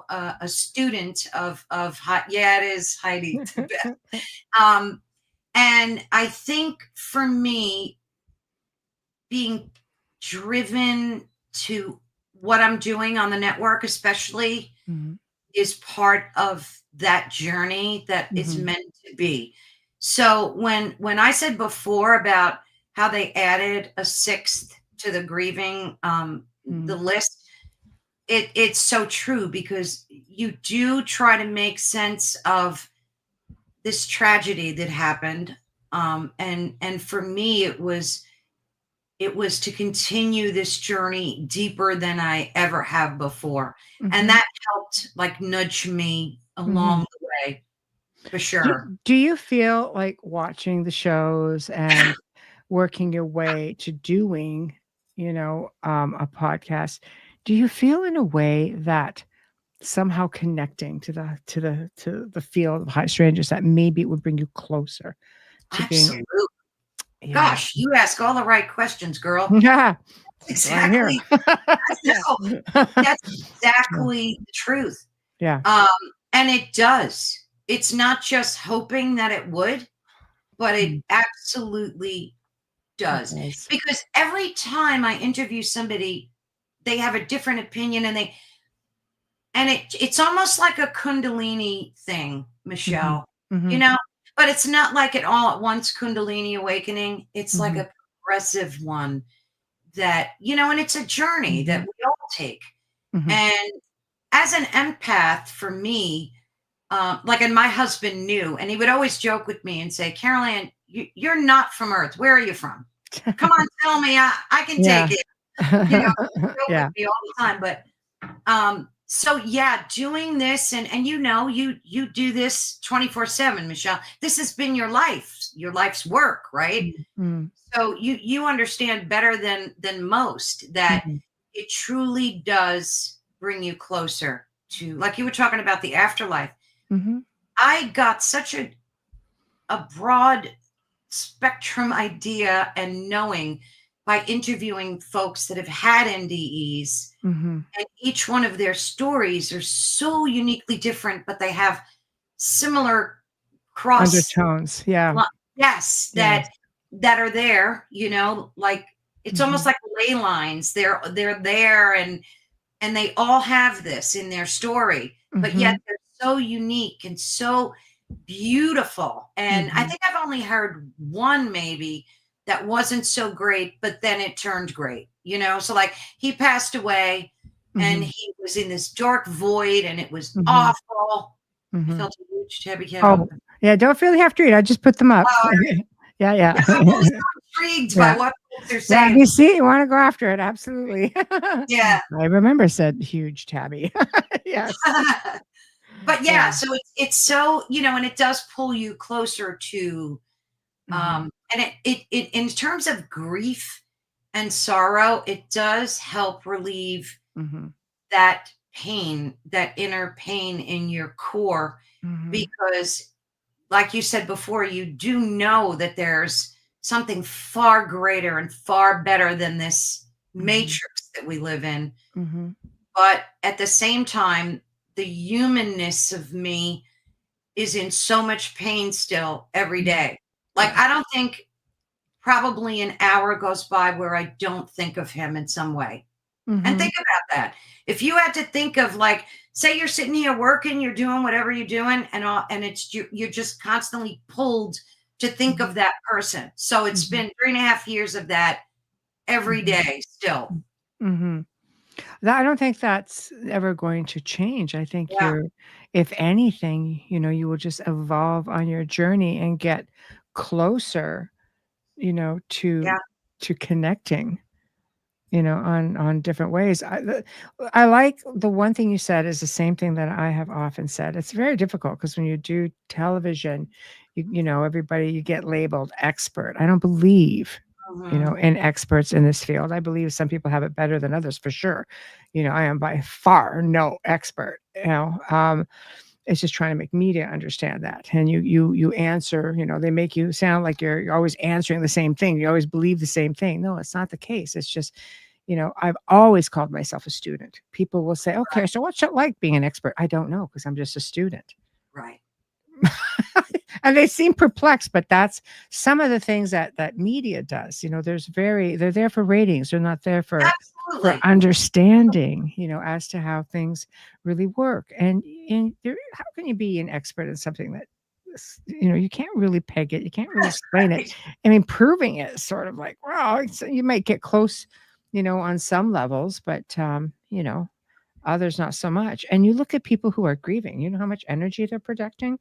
a student of it is Heidi. And I think for me, being driven to what I'm doing on the network, especially, is part of that journey that is meant to be. So when I said before about how they added a 6th to the grieving, the list, it's so true because you do try to make sense of this tragedy that happened. And for me, it was to continue this journey deeper than I ever have before. And that helped like nudge me along the way for sure. Do you feel like watching the shows and working your way to doing, a podcast, do you feel in a way that somehow connecting to the field of high strangers that maybe it would bring you closer to Absolutely. Gosh, you ask all the right questions, girl. Yeah, exactly. That's exactly the truth. Yeah. And it does. It's not just hoping that it would, but it absolutely does. Because every time I interview somebody, they have a different opinion and it's almost like a Kundalini thing, Michelle, but it's not like an all at once Kundalini awakening. It's like a progressive one that, and it's a journey that we all take. And as an empath for me, and my husband knew, and he would always joke with me and say, Carolann, you're not from Earth. Where are you from? Come on, tell me. I can take it. With me all the time. But so doing this and you do this 24/7, Michelle. This has been your life's work, right? So you understand better than most that it truly does bring you closer to, like you were talking about the afterlife. I got such a broad spectrum idea and knowing by interviewing folks that have had NDEs, and each one of their stories are so uniquely different, but they have similar undertones. Yeah. Yes, that are there, like it's almost like ley lines. They're there, and they all have this in their story, but yet they're so unique and so beautiful. And I think I've only heard one maybe that wasn't so great, but then it turned great, so like he passed away and he was in this dark void and it was awful. I felt a huge tabby cat. Oh, yeah, don't feel you have to read. I just put them up. Yeah. I'm always so intrigued by what they're saying. Yeah, you see, you want to go after it. Absolutely. Yeah. I remember said huge tabby. Yes. But so it's so, and it does pull you closer to, and it in terms of grief and sorrow, it does help relieve that pain, that inner pain in your core, because like you said before, you do know that there's something far greater and far better than this matrix that we live in. But at the same time, the humanness of me is in so much pain still every day. Like, I don't think probably an hour goes by where I don't think of him in some way. And think about that. If you had to think of, like, say you're sitting here working, you're doing whatever you're doing, and it's you're just constantly pulled to think of that person. So it's been 3.5 years of that every day still. I don't think that's ever going to change. I think if anything, you will just evolve on your journey and get closer, to connecting, on different ways. I like the one thing you said is the same thing that I have often said. It's very difficult because when you do television, everybody, you get labeled expert. I don't believe in experts in this field. I believe some people have it better than others for sure. I am by far no expert, it's just trying to make media understand that. And you answer, they make you sound like you're always answering the same thing. You always believe the same thing. No, it's not the case. It's just, I've always called myself a student. People will say, okay, so what's it like being an expert? I don't know, because I'm just a student. Right. And they seem perplexed, but that's some of the things that media does. They're there for ratings. They're not there for understanding, as to how things really work. And how can you be an expert in something that, you can't really peg it. You can't really explain it. I mean, proving it is sort of like, well, you might get close, on some levels, but, others not so much. And you look at people who are grieving, you know how much energy they're projecting?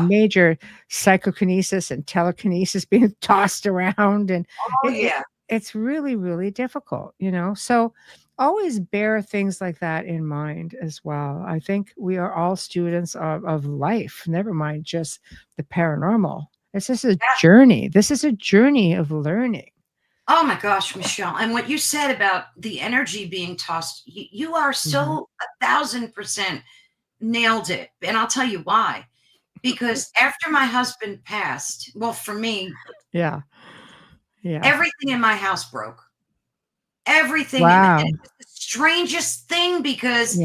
Major psychokinesis and telekinesis being tossed around. And it's really, really difficult, So always bear things like that in mind as well. I think we are all students of life, never mind just the paranormal. It's just a journey. This is a journey of learning. Oh my gosh, Michelle. And what you said about the energy being tossed, you are so 1,000% nailed it. And I'll tell you why. Because after my husband passed, well, for me, everything in my house broke. Everything. Wow. And it was the strangest thing, because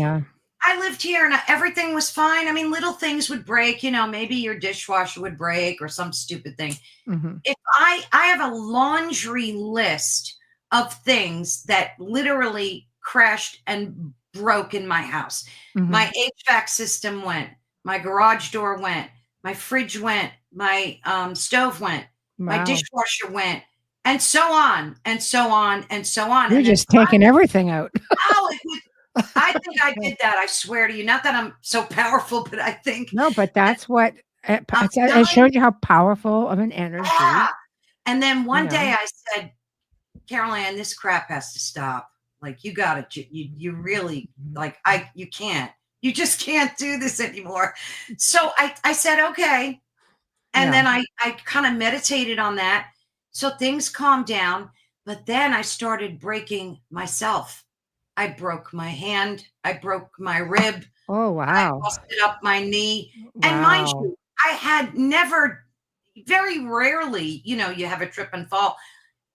I lived here and everything was fine. I mean, little things would break, maybe your dishwasher would break or some stupid thing. If I have a laundry list of things that literally crashed and broke in my house. My HVAC system went, my garage door went, my fridge went, my stove went, my dishwasher went, and so on and so on and so on. You're just taking everything out. I think I did that. I swear to you. Not that I'm so powerful, but I think. No, but that's what it showed you, how powerful of an energy. And then one day I said, Carolann, this crap has to stop. Like, you got it. You really, like, you can't. You just can't do this anymore. So I said, okay. And then I kind of meditated on that. So things calmed down. But then I started breaking myself. I broke my hand. I broke my rib. Oh, wow. I busted up my knee. Wow. And mind you, I had never, very rarely, you have a trip and fall.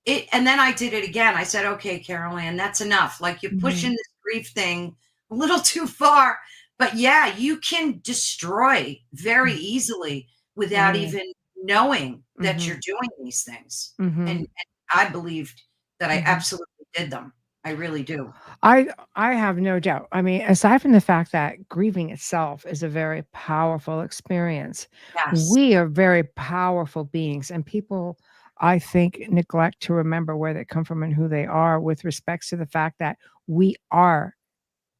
And then I did it again. I said, okay, Carolann, that's enough. Like, you're pushing this grief thing a little too far. But yeah, you can destroy very easily without even knowing that you're doing these things. And I believed that I absolutely did them. I really do. I have no doubt. I mean, aside from the fact that grieving itself is a very powerful experience, Yes. we are very powerful beings, and people, I think, neglect to remember where they come from and who they are with respects to the fact that we are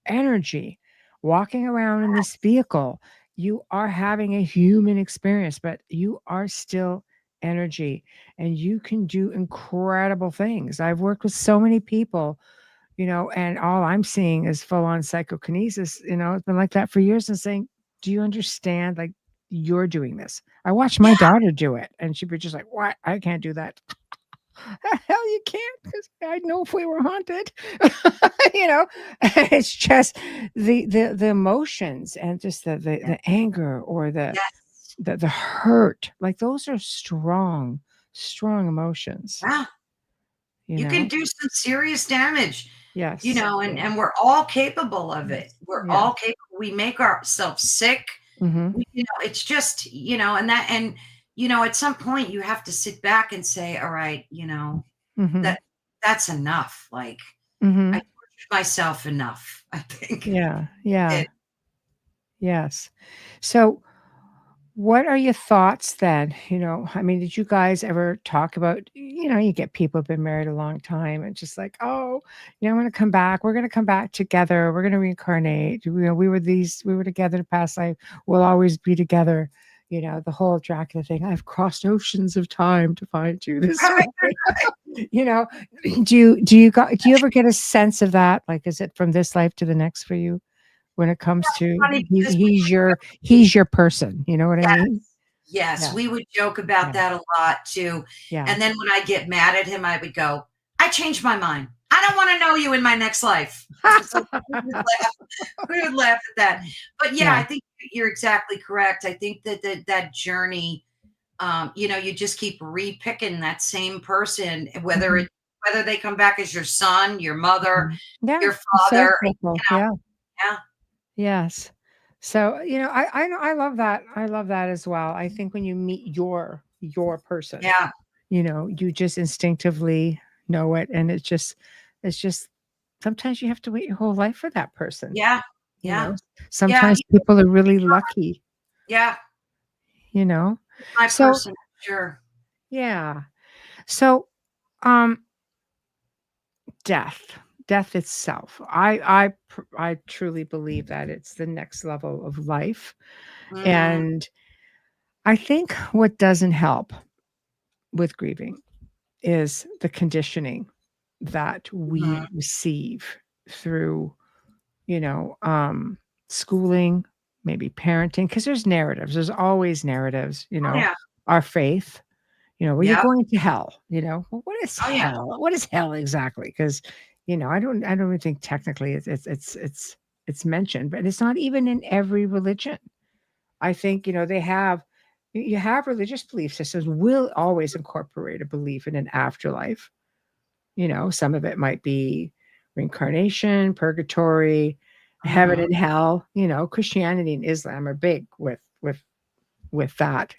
energy walking around in this vehicle. You are having a human experience, but you are still energy, and you can do incredible things. I've worked with so many people, and all I'm seeing is full on psychokinesis. It's been like that for years, and saying, do you understand? Like, you're doing this. I watched my daughter do it, and she'd be just like, what? I can't do that. Hell, you can't, because I'd know if we were haunted. It's just the emotions, and just the anger, or the hurt. Like, those are strong emotions. Yeah. You can do some serious damage. Yes. And we're all capable of it. We're all capable. We make ourselves sick. It's just, at some point you have to sit back and say, all right, that's enough. Like, I tortured myself enough, I think. Yeah. Yes. So what are your thoughts then? I mean, did you guys ever talk about, you get people who've been married a long time, and just like, oh, I'm going to come back. We're going to come back together. We're going to reincarnate. We were together in the past life. We'll always be together. The whole Dracula thing. I've crossed oceans of time to find you. This way. Do you ever get a sense of that? Like, is it from this life to the next for you? When it comes to he's your person, you know what I mean? Yes, we would joke about that a lot too. Yeah. And then when I get mad at him, I would go, I changed my mind. I don't want to know you in my next life. So we would laugh at that. But I think you're exactly correct. I think that journey, you just keep repicking that same person, whether they come back as your son, your mother, your father. Yes. So, I love that. I love that as well. I think when you meet your person, you just instinctively know it. And it's just sometimes you have to wait your whole life for that person. Yeah. Sometimes people are really lucky. Yeah. My person, sure. Yeah. So, death itself. I truly believe that it's the next level of life. And I think what doesn't help with grieving is the conditioning that we receive through, schooling, maybe parenting, because there's narratives. There's always narratives, our faith. Well, you're going to hell, well, what is hell? What is hell exactly? Because, I don't even think technically it's mentioned, but it's not even in every religion. I think, you have religious belief systems will always incorporate a belief in an afterlife. Some of it might be reincarnation, purgatory, heaven and hell. Christianity and Islam are big with that.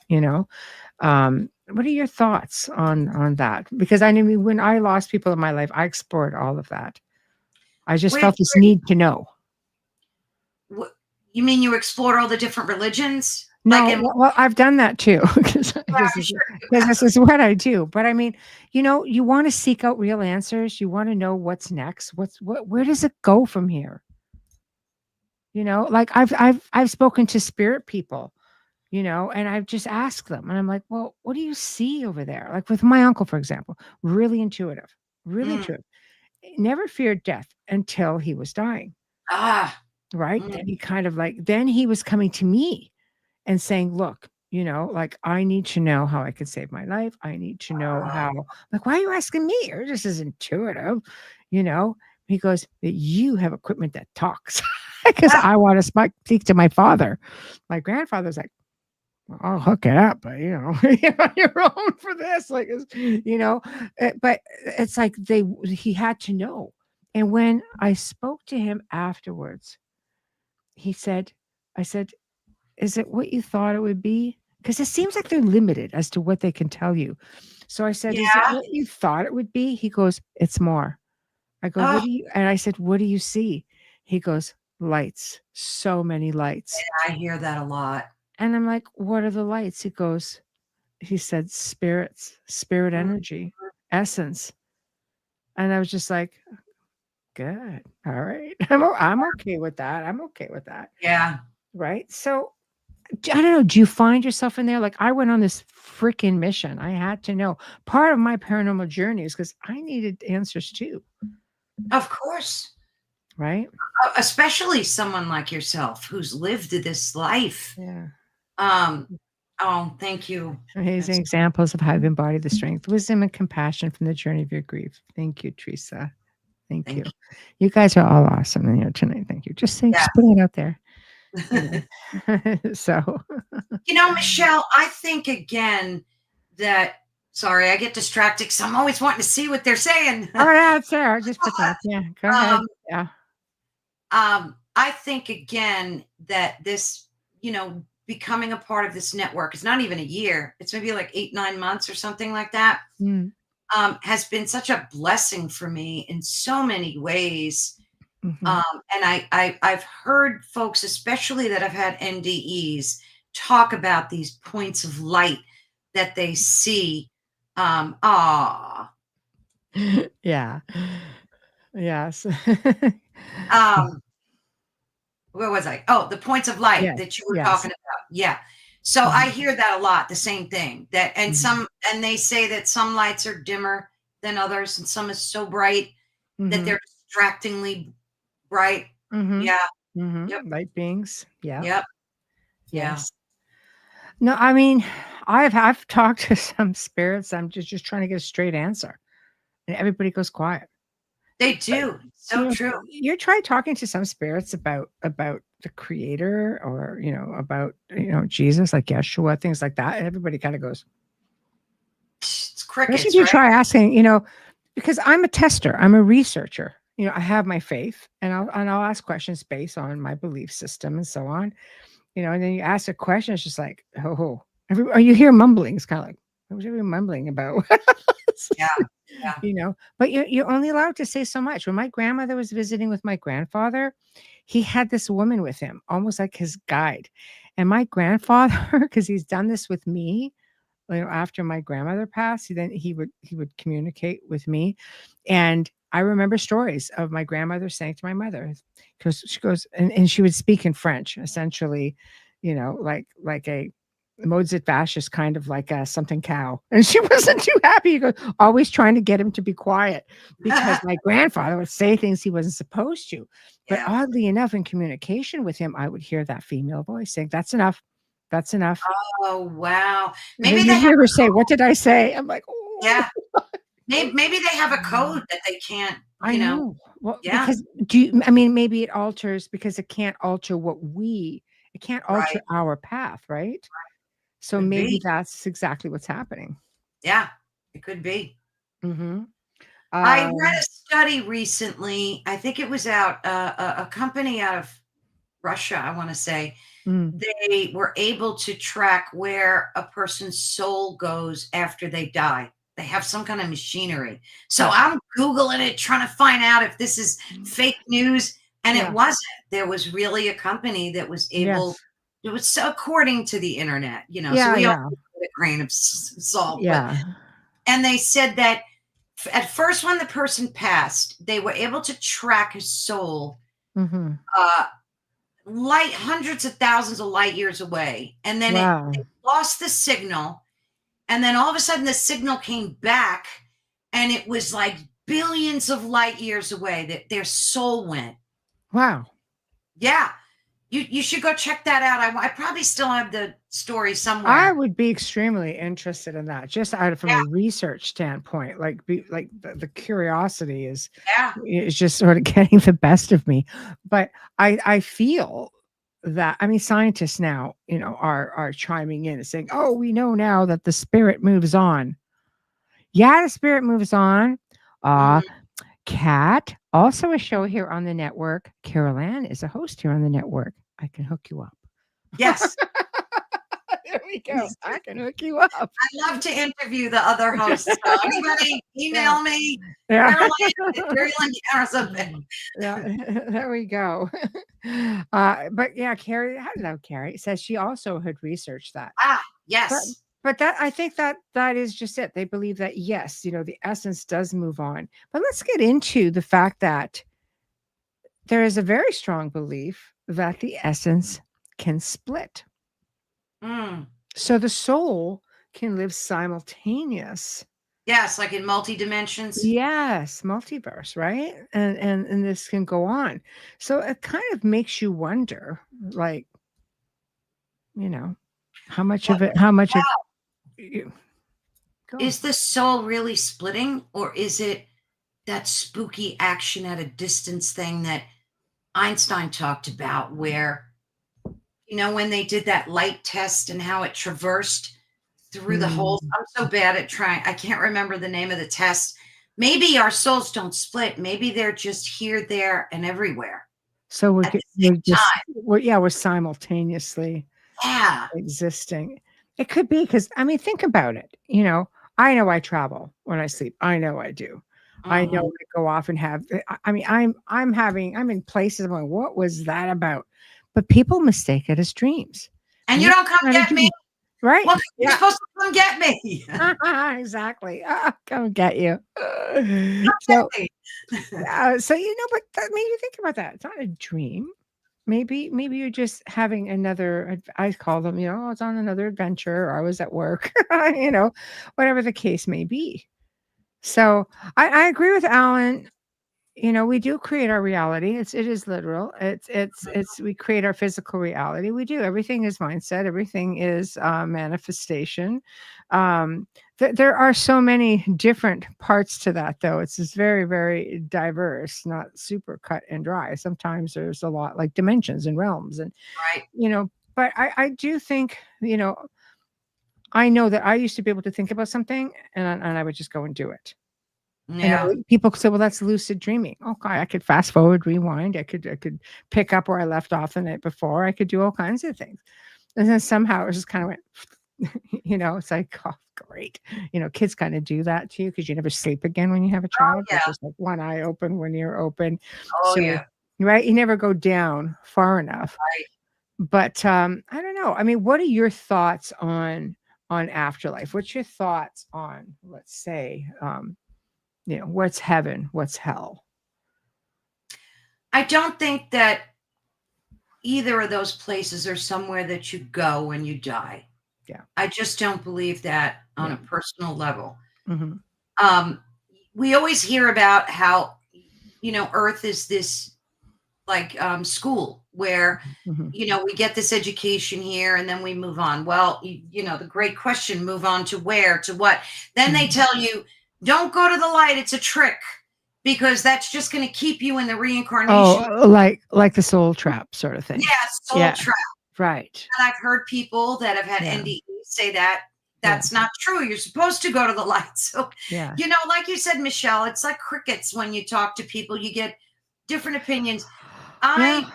What are your thoughts on that? Because I mean, when I lost people in my life, I explored all of that. I just felt this need to know. What, you mean you explored all the different religions? No, well, I've done that too, because this is what I do. But I mean, you want to seek out real answers. You want to know what's next. Where does it go from here? Like I've spoken to spirit people, and I've just asked them, and I'm like, well, what do you see over there? Like with my uncle, for example, really intuitive, never feared death until he was dying. Right. Then he kind of then he was coming to me and saying, look, like, I need to know how I can save my life. I need to know how, like, why are you asking me? You're just as intuitive, He goes, that you have equipment that talks, because I want to speak to my father. My grandfather's like, I'll hook it up, but you're on your own for this. Like, but it's like he had to know. And when I spoke to him afterwards, he said, I said, is it what you thought it would be? Because it seems like they're limited as to what they can tell you. So I said, is it Yeah. what you thought it would be? He goes, it's more. I go, what Oh, do you, and I said, what do you see? He goes, lights, so many lights. I hear that a lot. And I'm like, what are the lights? He said, spirits, spirit Mhm. energy, essence. And I was just like, good. All right. I'm okay with that. I'm okay with that. Yeah. Right. So I don't know. Do you find yourself in there? Like, I went on this freaking mission. I had to know. Part of my paranormal journey is because I needed answers too. Of course. Right. Especially someone like yourself who's lived this life. Yeah. Oh, thank you. Amazing examples of how you've embodied the strength, wisdom, and compassion from the journey of your grief. Thank you, Teresa. Thank you. You guys are all awesome in here tonight. Thank you. Just putting it out there. So, Michelle, I think again that, sorry, I get distracted because I'm always wanting to see what they're saying. Oh, yeah, it's there. I just put that. Yeah, go ahead. Yeah. I think again that this, becoming a part of this network, it's not even a year. It's maybe like 8-9 months or something like that. Has been such a blessing for me in so many ways. And I've heard folks, especially that have had NDEs, talk about these points of light that they see. Yeah. Yes. Where was I? Oh, the points of light that you were talking about. Yeah. So I hear that a lot, the same thing, that, and and they say that some lights are dimmer than others and some is so bright that they're distractingly bright. Yeah. Yep. Light beings. Yeah. Yep. Yes. No, I mean, I've talked to some spirits. I'm just trying to get a straight answer, and everybody goes quiet. They do. So true. You try talking to some spirits about the creator, or about Jesus, like Yeshua, things like that, and everybody kind of goes. It's crickets. If you try asking, because I'm a tester, I'm a researcher. I have my faith, and I'll ask questions based on my belief system and so on. And then you ask a question, it's just like, or you hear mumbling. It's kind of like, what are you mumbling about? Yeah. But you're only allowed to say so much. When my grandmother was visiting with my grandfather, he had this woman with him, almost like his guide. And my grandfather, because he's done this with me, after my grandmother passed, he would communicate with me. And I remember stories of my grandmother saying to my mother, because she goes, and she would speak in French, essentially, like a Mozart Vashis, kind of like a something cow. And she wasn't too happy. You go, always trying to get him to be quiet, because my grandfather would say things he wasn't supposed to. But oddly enough, in communication with him, I would hear that female voice saying, that's enough. That's enough. Oh, wow. Maybe they hear her say, what did I say? I'm like, oh. Yeah. Maybe they have a code that they can't, I know. Well, yeah. Because maybe it alters, because it can't alter it can't alter our path, right? So Could maybe be. that's exactly what's happening. Yeah, it could be. I read a study recently. I think it was out a company out of Russia, I want to say. They were able to track where a person's soul goes after they die. They have some kind of machinery. So I'm Googling it, trying to find out if this is fake news. And it wasn't. There was really a company that was able. It was so, according to the internet, so we all put a grain of salt. Yeah. And they said that at first, when the person passed, they were able to track his soul hundreds of thousands of light years away. And then it lost the signal. And then all of a sudden the signal came back, and it was like billions of light years away that their soul went. Wow. Yeah. You should go check that out. I probably still have the story somewhere. I would be extremely interested in that, just from a research standpoint. Like the curiosity is just sort of getting the best of me. But I feel that, I mean, scientists now, are chiming in and saying, "Oh, we know now that the spirit moves on." Yeah, the spirit moves on. Uh, Mhm. Cat, also a show here on the network. Carolann is a host here on the network. I can hook you up. Yes. There we go. Please do. I can hook you up. I love to interview the other hosts. So anybody Yeah. email me, Yeah. Carolann at Ethereal Encounters Unveiled. Yeah, there we go. But yeah, Carrie, hello, Carrie says she also had researched that. Ah, But yes. but that, I think that is just it. They believe that yes, the essence does move on. But let's get into the fact that there is a very strong belief that the essence can split. Mm. So the soul can live simultaneous. Yes, like in multi-dimensions. Yes, multiverse, right? And this can go on. So it kind of makes you wonder, like, you know, What how much of you go. is the soul really splitting, or is it that spooky action at a distance thing that Einstein talked about, where when they did that light test and how it traversed through the holes. Mm. I'm so bad at trying. I can't remember the name of the test. Maybe our souls don't split. Maybe they're just here, there, and everywhere So at the we're same just time. we're simultaneously Yeah. existing. It could be because, I mean, think about it. I know I travel when I sleep. I know I do. I know Mhm. I go off and have. I mean, I'm in places. I'm going, what was that about? But people mistake it as dreams. And you Dreams don't come are not a get me? dream, right? Well, you're Yeah, supposed to come get me. exactly. Come get you. So, Exactly. but that made you think about that. It's not a dream. Maybe you're just having I call them, I was on another adventure, or I was at work, whatever the case may be. So I agree with Alan. We do create our reality. It is literal. It's we create our physical reality. We do. Everything is mindset. Everything is manifestation. Um, there are so many different parts to that, though. It's just very, very diverse, not super cut and dry. Sometimes there's a lot like dimensions and realms, and Right. But I do think, I know that I used to be able to think about something, and I would just go and do it. Yeah. People say, "Well, that's lucid dreaming." Okay, I could fast forward, rewind. I could pick up where I left off the night before. I could do all kinds of things. And then somehow it just kind of went, it's like, oh, great. Kids kind of do that to you because you never sleep again when you have a Oh, child. yeah. It's just like one eye open, one ear open. Oh, So, yeah. right, you never go down far enough. Right. But I don't know. I mean, what are your thoughts on afterlife? What's your thoughts on, let's say, what's heaven, what's hell? I don't think that either of those places are somewhere that you go when you die. Yeah. I just don't believe that on Yeah. a personal level. Mm-hmm. We always hear about how, Earth is this like school where, Mm-hmm. we get this education here and then we move on. Well, the great question, move on to where, to what? Then they tell you, don't go to the light. It's a trick because that's just going to keep you in the reincarnation. Oh, like the soul trap sort of thing. Yeah, soul Yeah. trap. Right. And I've heard people that have had Yeah. NDE say that that's not true. You're supposed to go to the light. So, Yeah. like you said, Michelle, it's like crickets when you talk to people. You get different opinions. Yeah.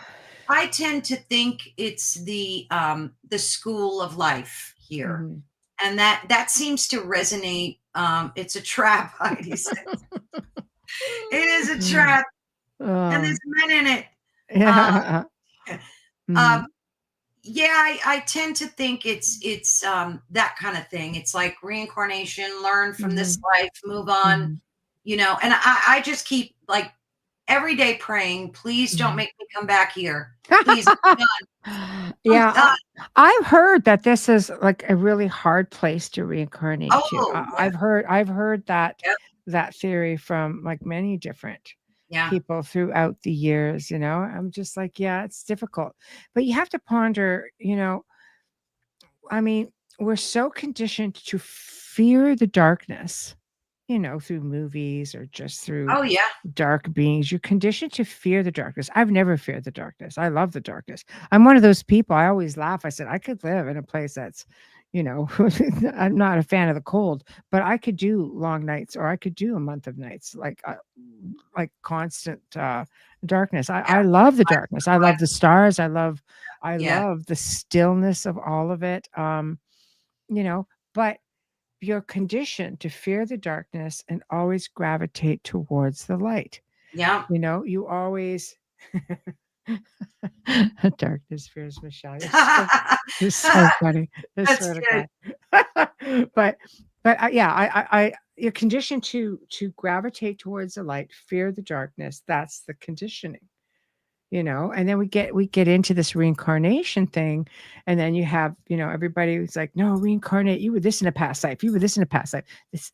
I tend to think it's the school of life here, Mm-hmm. and that seems to resonate. It's a trap, Heidi said. It is a trap, and there's men in it. Yeah. Mm-hmm. Yeah, I tend to think it's that kind of thing. It's like reincarnation, learn from this life, move on, and I just keep like every day praying, please don't make me come back here. Please, I'm done. Yeah, I'm done. I've heard that this is like a really hard place to reincarnate to. Oh, yeah. I've heard that Yep. that theory from like many different Yeah. people throughout the years. I'm just like, yeah, it's difficult, but you have to ponder. I mean, we're so conditioned to fear the darkness through movies or just through Oh, yeah. dark beings. You're conditioned to fear the darkness. I've never feared the darkness. I love the darkness. I'm one of those people. I always laugh. I said, I could live in a place that's, I'm not a fan of the cold, but I could do long nights, or I could do a month of nights, like constant darkness. I love the darkness. I love the stars. I Yeah. love the stillness of all of it. But you're conditioned to fear the darkness and always gravitate towards the light. Yeah. You always darkness fears Michelle. You're so funny. I That's swear to good. God. but yeah, I you're conditioned to gravitate towards the light, fear the darkness. That's the conditioning. And then we get into this reincarnation thing, and then you have everybody who's like, no, reincarnate, you were this in a past life, you were this in a past life.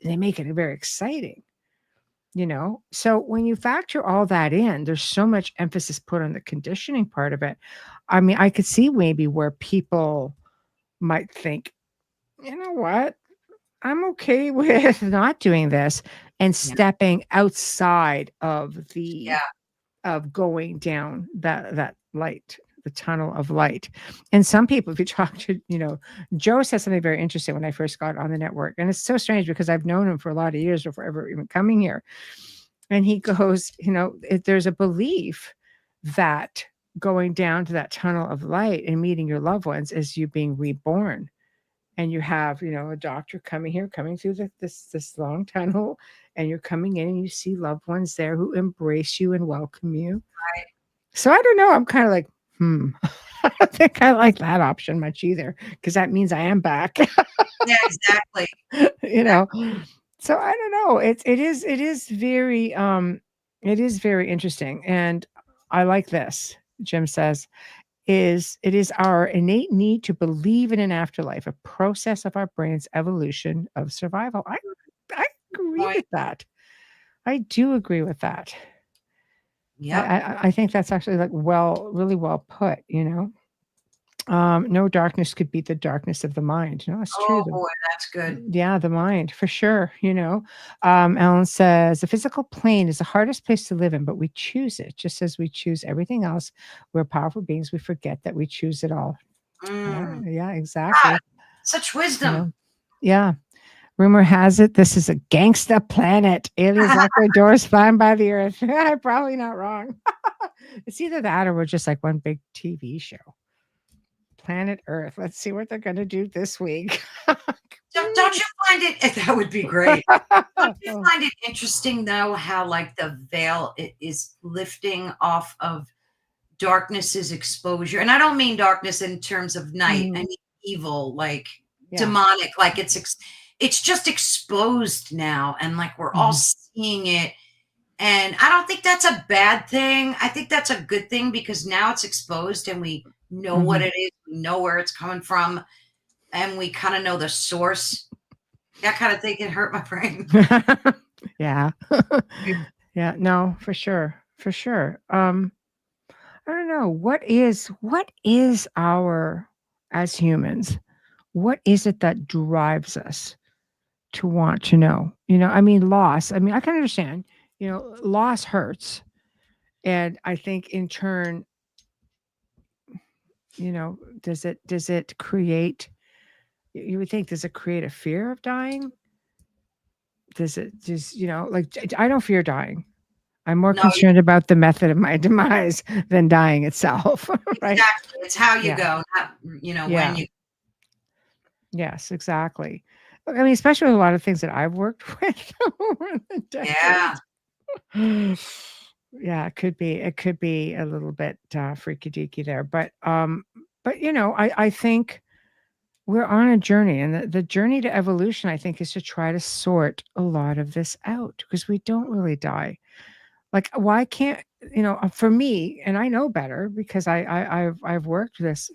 They make it very exciting. So when you factor all that in, there's so much emphasis put on the conditioning part of it. I mean, I could see maybe where people might think, you know what, I'm okay with not doing this and stepping outside of going down that light, the tunnel of light. And some people, if you talk to, Joe said something very interesting when I first got on the network. And it's so strange because I've known him for a lot of years before ever even coming here. And he goes, there's a belief that going down to that tunnel of light and meeting your loved ones is you being reborn. And you have, a doctor coming through this long tunnel, and you're coming in and you see loved ones there who embrace you and welcome you. Right. So I don't know. I'm kind of like, I don't think I like that option much either, because that means I am back. Yeah, exactly. So I don't know. It is very interesting, and I like this. Jim says, it is our innate need to believe in an afterlife, a process of our brain's evolution of survival. I agree with that. I do agree with that. Yeah. I think that's actually really well put, no darkness could beat the darkness of the mind. That's true. Oh boy, that's good. Yeah, the mind, for sure. Ellen says the physical plane is the hardest place to live in, but we choose it. Just as we choose everything else, we're powerful beings. We forget that we choose it all. Yeah, exactly. God, such wisdom. Yeah. Rumor has it this is a gangsta planet. Aliens lock their doors, flying by the earth. Probably not wrong. It's either that or we're just like one big TV show. Planet Earth. Let's see what they're going to do this week. Don't you find it? That would be great. Don't you find it interesting, though, how the veil is lifting off of darkness's exposure? And I don't mean darkness in terms of night. I mean evil, demonic. It's just exposed now, and we're all seeing it. And I don't think that's a bad thing. I think that's a good thing, because now it's exposed and we know what it is. We know where it's coming from, and we kind of know the source. That kind of thing can hurt my brain. Yeah. Yeah, no, for sure. For sure. I don't know. What is our, as humans, what is it that drives us to want to know? I mean, loss. I mean, I can understand, loss hurts. And I think in turn, does it create, you would think, does it create a fear of dying? Does it just, I don't fear dying. I'm more concerned about the method of my demise than dying itself. Right? Exactly. It's how you go, not, when you. Yes, exactly. I mean, especially with a lot of things that I've worked with over the decades. Yeah. Yeah, it could be a little bit freaky deaky there, but I think we're on a journey, and the journey to evolution, I think, is to try to sort a lot of this out, because we don't really die. Why can't, for me, and I know better because I've worked this,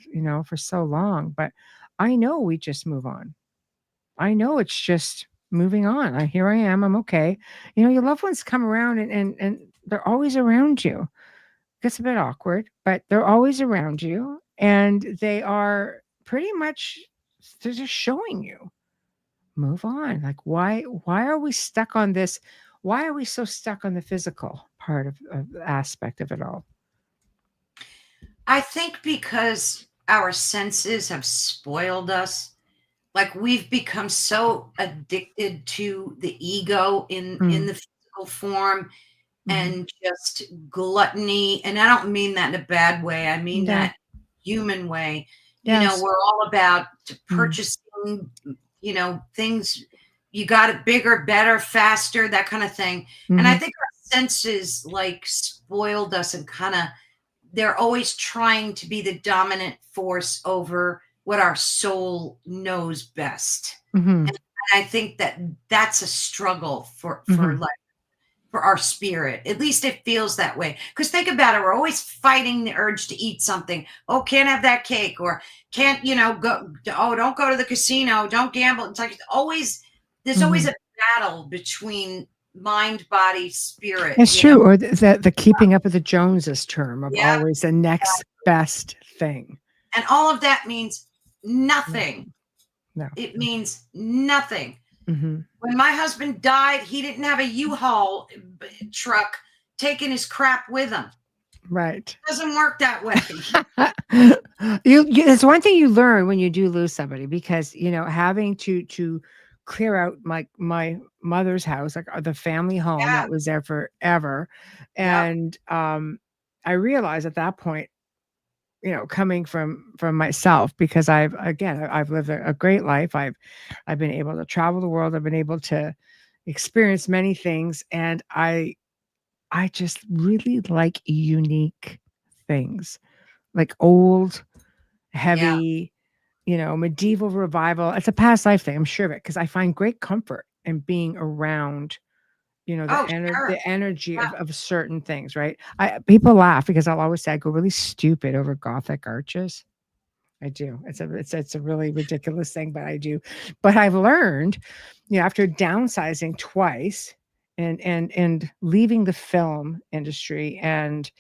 for so long, but I know we just move on. I know it's just moving on. Here I am. I'm okay. Your loved ones come around, and they're always around you. It gets a bit awkward, but they're always around you, and they are pretty much, they're just showing you move on. Like, why are we stuck on this? Why are we so stuck on the physical part of the aspect of it all? I think because our senses have spoiled us. Like, we've become so addicted to the ego in the physical form, and just gluttony. And I don't mean that in a bad way. I mean that human way. Yes. We're all about purchasing, things. You got it bigger, better, faster, that kind of thing. And I think our senses like spoiled us, and kind of, they're always trying to be the dominant force over what our soul knows best. And I think that that's a struggle for our spirit. At least it feels that way. Because think about it, we're always fighting the urge to eat something. Oh, can't have that cake, or can't, go. Oh, don't go to the casino. Don't gamble. It's like there's always a battle between mind, body, spirit. It's true. Or the keeping up with the Joneses term of always the next best thing. And all of that means nothing. No. It means nothing. When my husband died, he didn't have a U-Haul truck taking his crap with him. Right. It doesn't work that way. It's one thing you learn when you do lose somebody, because, having to clear out my mother's house, like the family home that was there forever. And I realized at that point, coming from myself, because I've lived a great life. I've been able to travel the world. I've been able to experience many things. And I just really like unique things, like old, heavy, medieval revival. It's a past life thing, I'm sure of it, because I find great comfort in being around the energy of certain things, right? People laugh because I'll always say I go really stupid over Gothic arches. I do. It's a really ridiculous thing, but I do. But I've learned, after downsizing twice and leaving the film industry and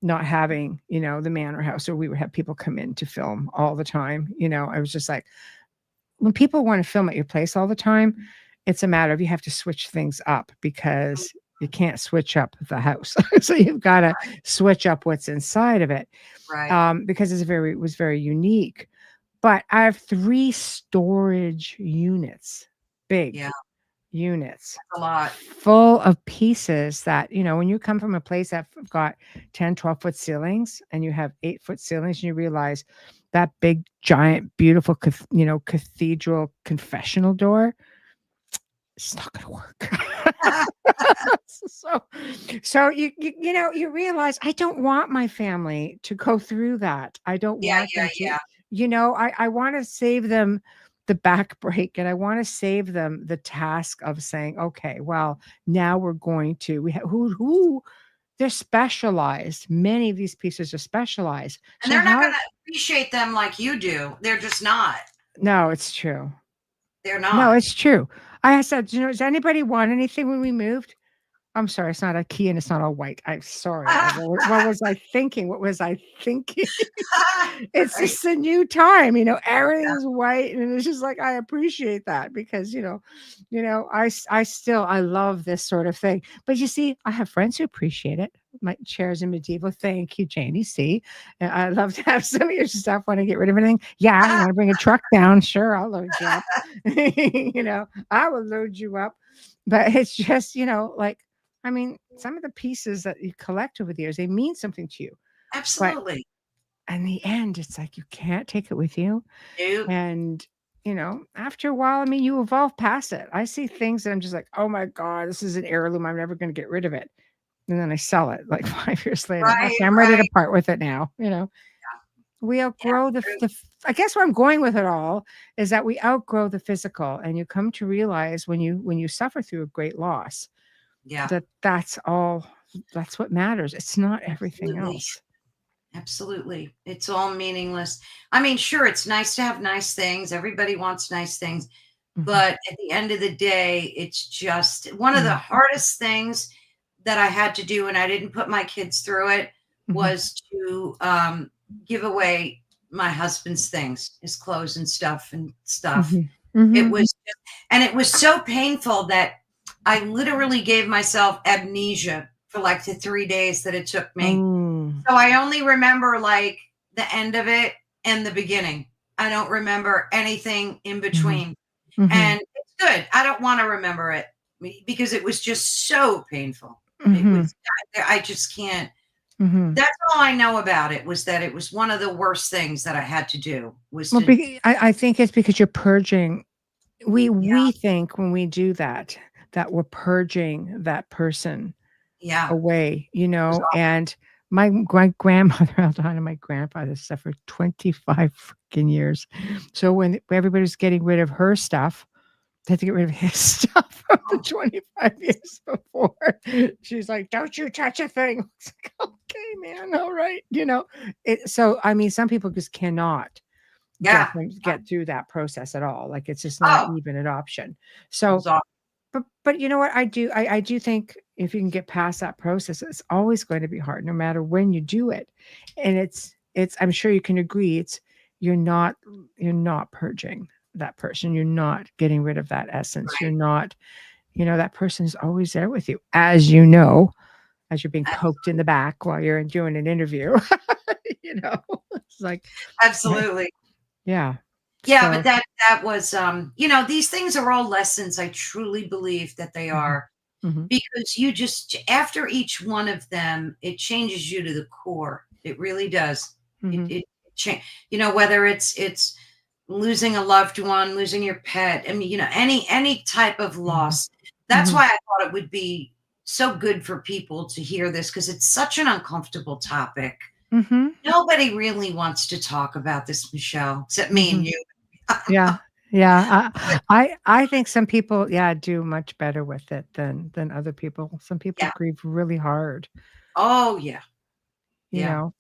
not having, the manor house, or we would have people come in to film all the time. I was just like, when people want to film at your place all the time, it's a matter of, you have to switch things up, because you can't switch up the house. So you've got to switch up what's inside of it. Right. Because it was very unique. But I have 3 storage units, big units, a lot, full of pieces that, when you come from a place that's got 10, 12-foot ceilings, and you have 8-foot ceilings, and you realize that big, giant, beautiful, cathedral confessional door, it's not going to work. So you realize, I don't want my family to go through that. I don't want them to, I want to save them the back break, and I want to save them the task of saying, okay, well, now we're going to, who they're specialized. Many of these pieces are specialized. And they're not going to appreciate them like you do. They're just not. No, it's true. They're not. No, it's true. I said, does anybody want anything when we moved? I'm sorry, it's not a key and it's not all white. I'm sorry. What was I thinking? It's just a new time, everything's white, and it's just like, I appreciate that, because, I love this sort of thing. But you see, I have friends who appreciate it. My chairs in medieval. Thank you, Janie. See, and I love to have some of your stuff. Want to get rid of anything? Yeah, you want to bring a truck down? Sure, I'll load you up. I will load you up. But it's just, some of the pieces that you collect over the years, they mean something to you. Absolutely. But in the end, it's like, you can't take it with you. Nope. And, after a while, you evolve past it. I see things that I'm just like, oh my God, this is an heirloom. I'm never going to get rid of it. And then I sell it like 5 years later. Okay, I'm ready to part with it now. We outgrow I guess where I'm going with it all is that we outgrow the physical, and you come to realize when you suffer through a great loss, that's what matters. It's not everything else. Absolutely. It's all meaningless. Sure, it's nice to have nice things. Everybody wants nice things. But at the end of the day, it's just one of the hardest things that I had to do, and I didn't put my kids through it, was to give away my husband's things, his clothes and stuff. It was, and it was so painful that I literally gave myself amnesia for like the 3 days that it took me. So I only remember like the end of it and the beginning. I don't remember anything in between. And it's good. I don't want to remember it because it was just so painful. It was, I just can't. That's all I know about it, was that it was one of the worst things that I had to do. I think it's because you're purging. We think when we do that we're purging that person away, and my grandmother and my grandfather suffered 25 freaking years. So when everybody's getting rid of her stuff, they had to get rid of his stuff from the 25 years before. She's like, don't you touch a thing. It's like, okay, man, all right. So, I mean, some people just cannot get through that process at all. Like, it's just not even an option. So, but you know what I do? I do think if you can get past that process, it's always going to be hard, no matter when you do it. And it's, I'm sure you can agree, you're not purging that person. You're not getting rid of that essence. Right. You're not, that person is always there with you, as you're being poked in the back while you're doing an interview. It's like, absolutely. Yeah. Yeah. So, but that was, these things are all lessons. I truly believe that they are, because you just, after each one of them, it changes you to the core. It really does. It whether it's losing a loved one, losing your pet. I mean, any type of loss. That's why I thought it would be so good for people to hear this, because it's such an uncomfortable topic. Nobody really wants to talk about this, Michelle, except me and you. Yeah. I think some people, do much better with it than other people. Some people grieve really hard. Oh yeah. You know,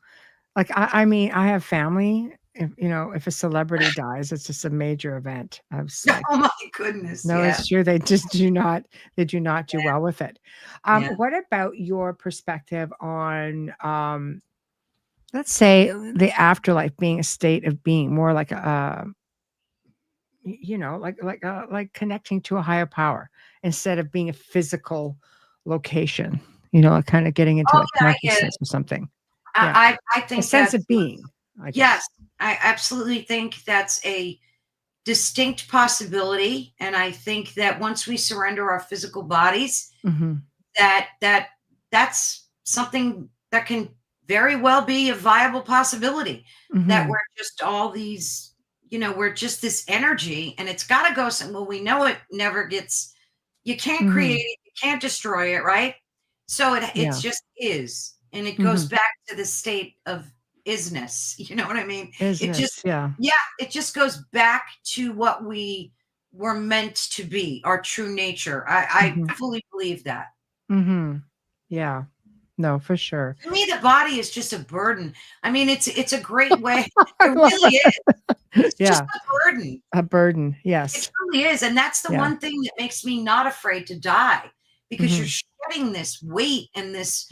like I mean, I have family. If a celebrity dies, it's just a major event. I was like, oh my goodness. No, it's true. They just do not do well with it. What about your perspective on, let's say, the afterlife being a state of being, more like like connecting to a higher power instead of being a physical location, like kind of getting into consciousness or something. I think a sense of being. Yes, I absolutely think that's a distinct possibility. And I think that once we surrender our physical bodies, that's something that can very well be a viable possibility, that we're just all these, we're just this energy, and it's got to go well, we know it never gets, you can't create it, you can't destroy it, right? So it just is, and it goes back to the state of isness. You know what I mean? Isness, it just goes back to what we were meant to be, our true nature. I fully believe that. Yeah. No, for sure. To me, the body is just a burden. I mean, it's a great way. It really is. It's just a burden. A burden, yes. It really is. And that's the one thing that makes me not afraid to die, because you're shedding this weight and this,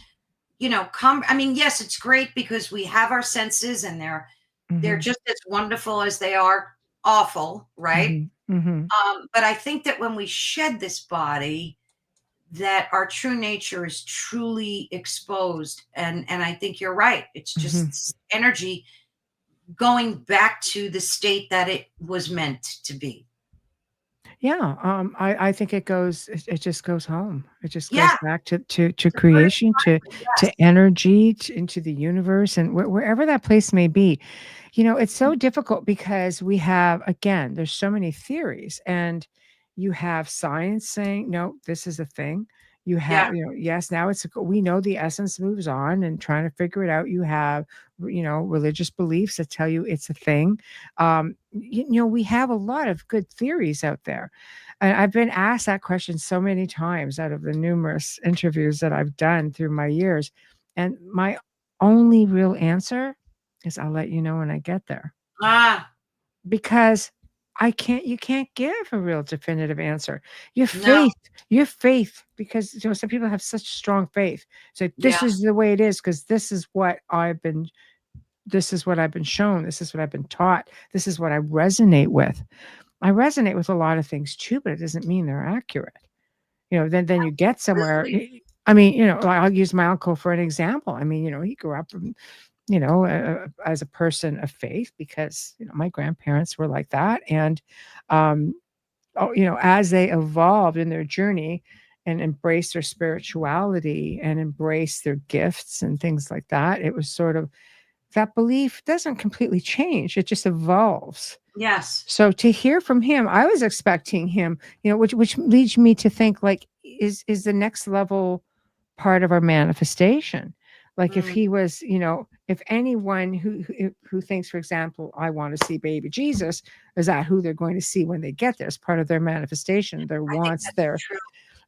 I mean, yes, it's great because we have our senses, and they're just as wonderful as they are awful, right? But I think that when we shed this body, that our true nature is truly exposed. And I think you're right. It's just energy going back to the state that it was meant to be. Yeah. I think it just goes home. It just goes back to creation, to energy, into the universe, and wherever that place may be. It's so difficult because we have, again, there's so many theories, and you have science saying, no, this is a thing. You have, yes, now we know the essence moves on and trying to figure it out. You have, religious beliefs that tell you it's a thing. We have a lot of good theories out there. And I've been asked that question so many times out of the numerous interviews that I've done through my years. And my only real answer is, I'll let you know when I get there. Because you can't give a real definitive answer. Your faith, because some people have such strong faith. So this is the way it is, because this is what I've been shown. This is what I've been taught. This is what I resonate with. I resonate with a lot of things too, but it doesn't mean they're accurate. Then you get somewhere. I mean, I'll use my uncle for an example. I mean, he grew up, as a person of faith because, my grandparents were like that. And, as they evolved in their journey and embraced their spirituality and embraced their gifts and things like that, it was sort of, that belief doesn't completely change. It just evolves. Yes. So to hear from him, I was expecting him, which leads me to think, like, is the next level part of our manifestation? Like if he was, if anyone who thinks, for example, I want to see baby Jesus, is that who they're going to see when they get there? It's part of their manifestation, their wants, their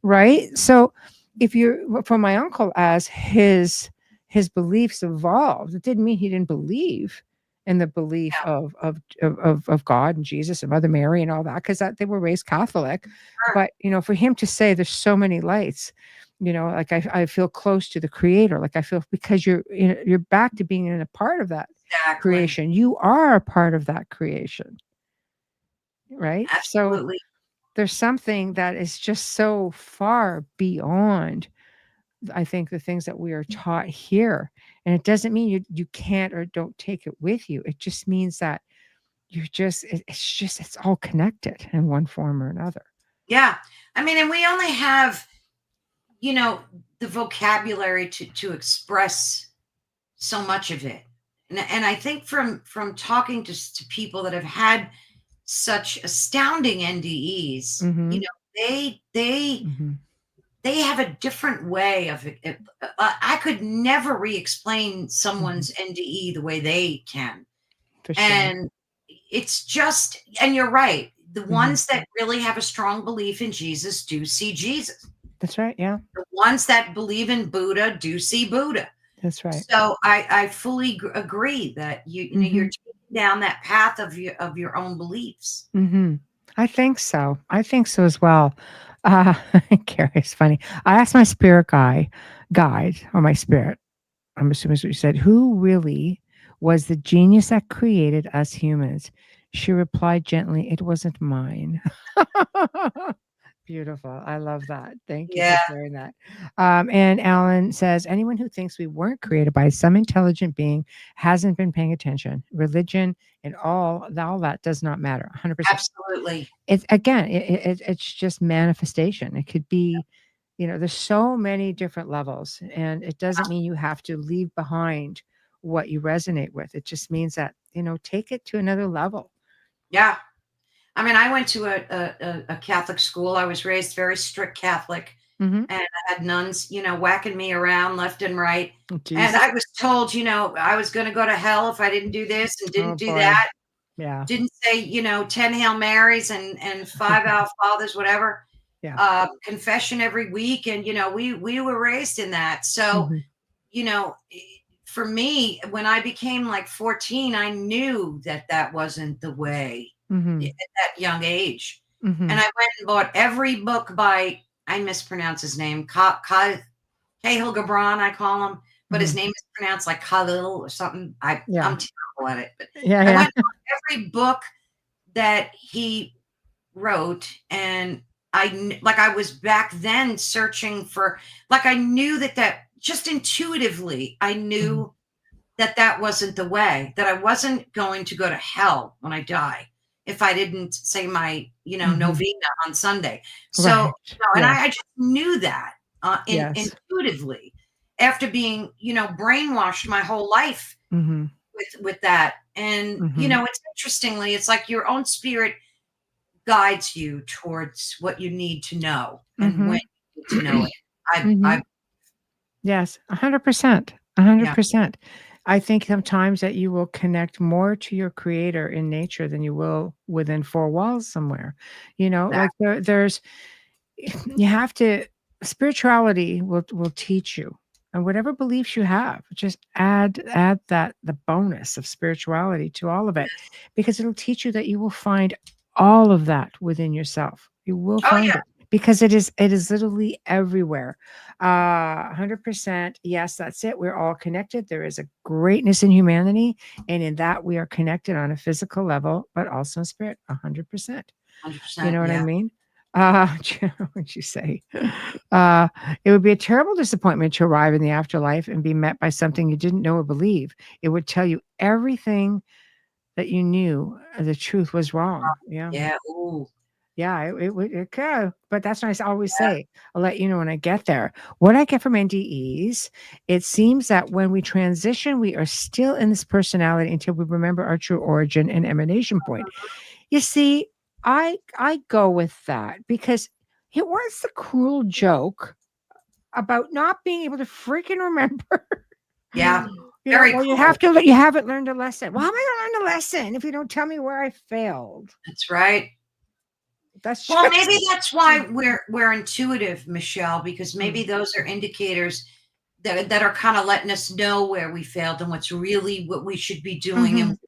right. So if you're, for my uncle, as his beliefs evolved, it didn't mean he didn't believe in the belief of God and Jesus and Mother Mary and all that, because they were raised Catholic. But for him to say there's so many lights, like I feel close to the Creator, like I feel, because you're back to being in a part of that creation. You are a part of that creation, right? Absolutely. So there's something that is just so far beyond, I think, the things that we are taught here. And it doesn't mean you can't or don't take it with you. It just means that it's all connected in one form or another. Yeah. I mean, and we only have, the vocabulary to express so much of it. And I think from talking to people that have had such astounding NDEs, they have a different way of it. I could never re-explain someone's NDE the way they can. For sure. And it's just, and you're right. The ones that really have a strong belief in Jesus do see Jesus. That's right. Yeah. The ones that believe in Buddha do see Buddha. That's right. So I fully agree that you're taking down that path of your own beliefs. I think so. I think so as well. Carrie, it's funny. I asked my spirit guide, or my spirit, I'm assuming is what you said, who really was the genius that created us humans? She replied gently, it wasn't mine. Beautiful. I love that. Thank you for sharing that. And Alan says, anyone who thinks we weren't created by some intelligent being hasn't been paying attention. Religion and all that does not matter. 100%. Absolutely. It's just manifestation. It could be, there's so many different levels, and it doesn't mean you have to leave behind what you resonate with. It just means that, take it to another level. Yeah. I mean, I went to a Catholic school. I was raised very strict Catholic, and I had nuns, whacking me around left and right. Oh, and I was told, I was going to go to hell if I didn't do this and didn't do that. Yeah. Didn't say, 10 Hail Marys and 5 Our Fathers, whatever. Yeah. Confession every week. And, we were raised in that. So, for me, when I became like 14, I knew that wasn't the way. At that young age. And I went and bought every book by, I mispronounce his name, Cahill Gibran, I call him, but his name is pronounced like Khalil or something. I'm terrible at it. But I went and bought every book that he wrote, and I was back then searching for, I knew that just intuitively, I knew that wasn't the way, that I wasn't going to go to hell when I die if I didn't say my, novena on Sunday. So, and I just knew that intuitively after being, brainwashed my whole life with that. And, it's interestingly, it's like your own spirit guides you towards what you need to know and when you need to know it. Yes, 100%. 100%. I think sometimes that you will connect more to your creator in nature than you will within four walls somewhere. Like there's, you have to, spirituality will teach you, and whatever beliefs you have, just add that, the bonus of spirituality to all of it, because it'll teach you that you will find all of that within yourself. You will find it. Because it is literally everywhere. 100%. Yes, that's it. We're all connected. There is a greatness in humanity. And in that, we are connected on a physical level, but also in spirit, 100%. You 100%, know what I yeah. mean? What'd you say? It would be a terrible disappointment to arrive in the afterlife and be met by something you didn't know or believe. It would tell you everything that you knew the truth was wrong. Yeah. Yeah, ooh, Yeah, it could, but that's what I always yeah. say. I'll let you know when I get there. What I get from NDEs, it seems that when we transition, we are still in this personality until we remember our true origin and emanation point. You see, I go with that because it was the cruel joke about not being able to freaking remember. Yeah, Well, very cool. you haven't learned a lesson. Well, how am I gonna learn a lesson if you don't tell me where I failed? That's right. That's Well, just maybe that's why we're intuitive, Michelle, because maybe those are indicators that are kind of letting us know where we failed and what's really what we should be doing. Mhm. And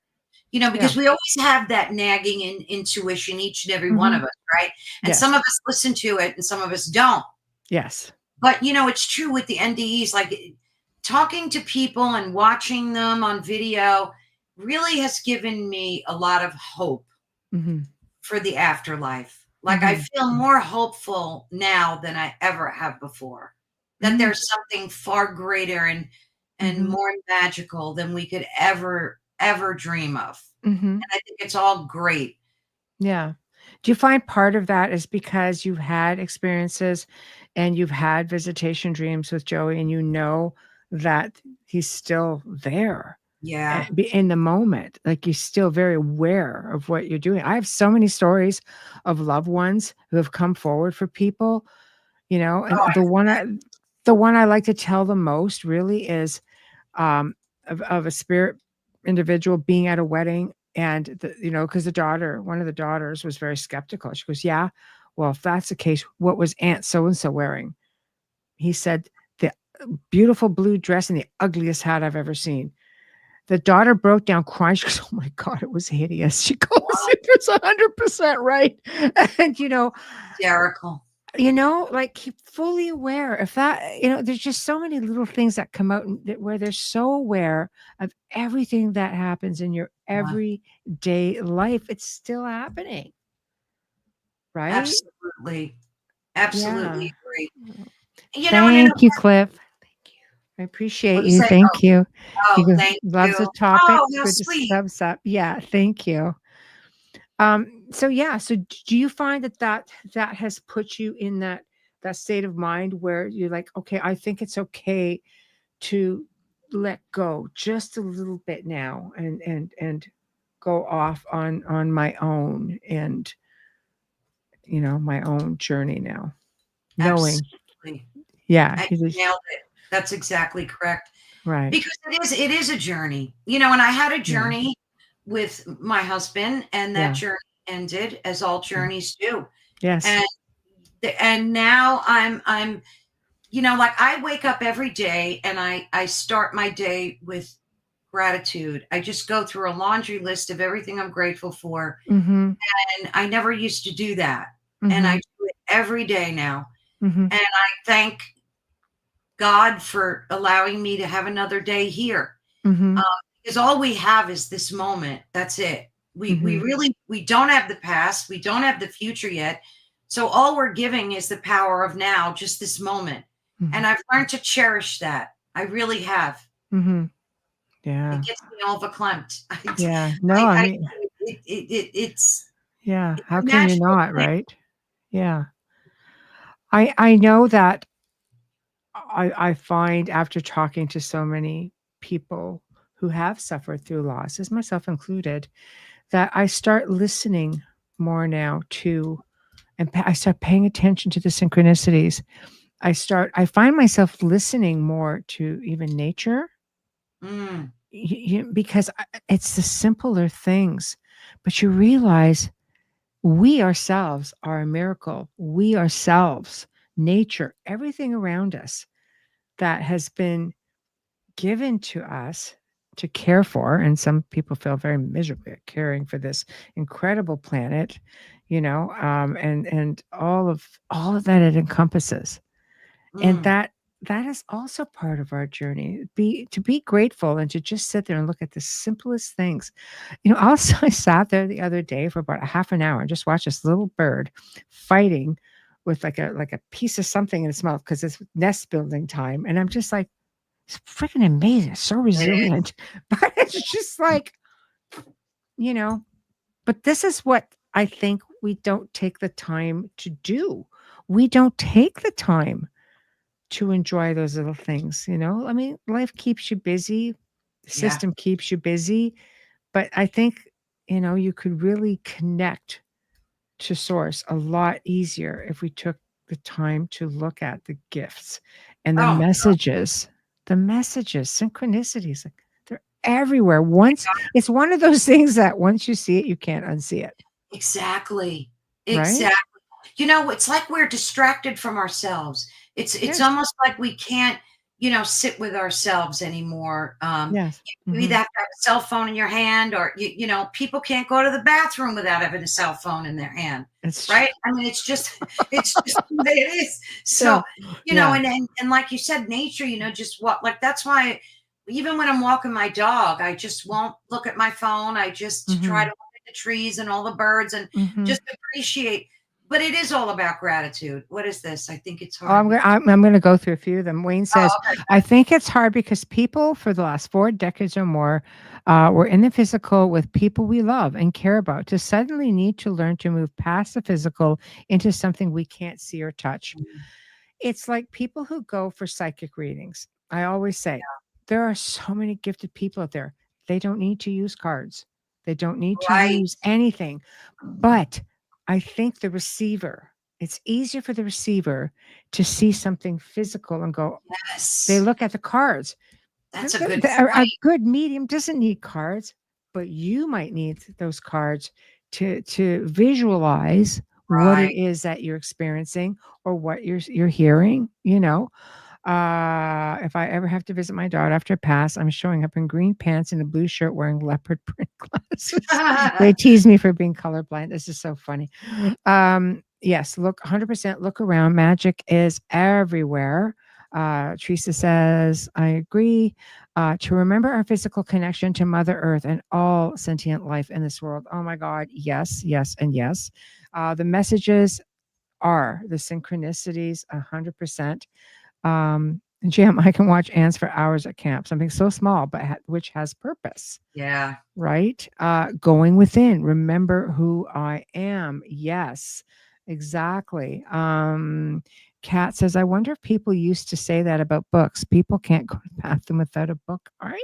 Yeah. because we always have that nagging intuition, each and every one of us, right? And Yes. some of us listen to it and some of us don't. Yes. But it's true with the NDEs, like talking to people and watching them on video really has given me a lot of hope Mhm. for the afterlife. Like I feel more hopeful now than I ever have before. That there's something far greater and more magical than we could ever dream of. And I think it's all great. Yeah. Do you find part of that is because you've had experiences and you've had visitation dreams with Joey and you know that he's still there Yeah. in the moment? Like you're still very aware of what you're doing. I have so many stories of loved ones who have come forward for people, and Oh, the one I like to tell the most really is of a spirit individual being at a wedding and because one of the daughters was very skeptical. She goes, yeah, well, if that's the case, what was Aunt so and so wearing? He said, the beautiful blue dress and the ugliest hat I've ever seen. The daughter broke down crying. She goes, oh my God, it was hideous. She goes, it was 100% right. And hysterical. like keep fully aware if that, there's just so many little things that come out where they're so aware of everything that happens in your everyday life. It's still happening. Right? Absolutely. Absolutely agree. Thank you, Cliff. Thank you. I appreciate you. Say, Thank you. He oh, goes, thank loves you. the topic. Oh, how Good sweet. thumbs up. Yeah, thank you. So do you find that has put you in that state of mind where you're like, okay, I think it's okay to let go just a little bit now and go off on my own and my own journey now, knowing Absolutely. yeah I nailed it. That's exactly correct. right, Because it is a journey. And I had a journey with my husband, and that journey ended, as all journeys do. yes, And now I'm like I wake up every day and I start my day with gratitude. I just go through a laundry list of everything I'm grateful for. And I never used to do that. And I do it every day now. And I thank God for allowing me to have another day here. Because all we have is this moment. That's it. We we don't have the past. We don't have the future yet. So all we're giving is the power of now, just this moment. And I've learned to cherish that. I really have. Yeah. It gets me all verklempt. Yeah. No, I mean, it's yeah. How a can you magical not, thing. right? Yeah. I know that I find after talking to so many people who have suffered through losses, myself included, that I start listening more now to, and I start paying attention to the synchronicities. I find myself listening more to even nature Mm, because it's the simpler things, but you realize we ourselves are a miracle. We ourselves, nature, everything around us that has been given to us to care for. And some people feel very miserable at caring for this incredible planet, and all of that it encompasses. And mm. that that is also part of our journey. To be grateful and to just sit there and look at the simplest things. Also I sat there the other day for about a half an hour and just watched this little bird fighting with like a piece of something in its mouth because it's nest building time. And I'm just like, it's freaking amazing. It's so resilient. But it's just like, but this is what I think we don't take the time to do. We don't take the time to enjoy those little things. I mean, life keeps you busy, the system keeps you busy, but I think, you could really connect to source a lot easier if we took the time to look at the gifts and the messages, synchronicities. Like, they're everywhere. It's one of those things that once you see it, you can't unsee it. Exactly. Right? It's like we're distracted from ourselves. It's almost like we can't, sit with ourselves anymore. Yes. You either have to have a cell phone in your hand, or people can't go to the bathroom without having a cell phone in their hand. It's right. I mean, it's just the way it is. So, and like you said, nature, just what, like, that's why even when I'm walking my dog, I just won't look at my phone. I just try to look at the trees and all the birds and just appreciate. But it is all about gratitude. What is this? I think it's hard. I'm going to go through a few of them. Wayne says, I think it's hard because people for the last 4 decades or more were in the physical with people we love and care about, to suddenly need to learn to move past the physical into something we can't see or touch. It's like people who go for psychic readings. I always say, there are so many gifted people out there. They don't need to use cards. They don't need to use anything. But I think the receiver, it's easier for the receiver to see something physical and go, they look at the cards. That's a good A good medium doesn't need cards, but you might need those cards to visualize what it is that you're experiencing or what you're hearing, if I ever have to visit my daughter after a pass, I'm showing up in green pants and a blue shirt wearing leopard print glasses. They tease me for being colorblind. This is so funny. Yes, look, 100% look around. Magic is everywhere. Teresa says, I agree. To remember our physical connection to Mother Earth and all sentient life in this world. Oh my God. Yes, yes, and yes. The messages are the synchronicities, 100%. Jim, I can watch ants for hours at camp. Something so small, but which has purpose. Yeah. Right. Going within. Remember who I am. Yes, exactly. Kat says, I wonder if people used to say that about books. People can't go to the bathroom without a book. All right.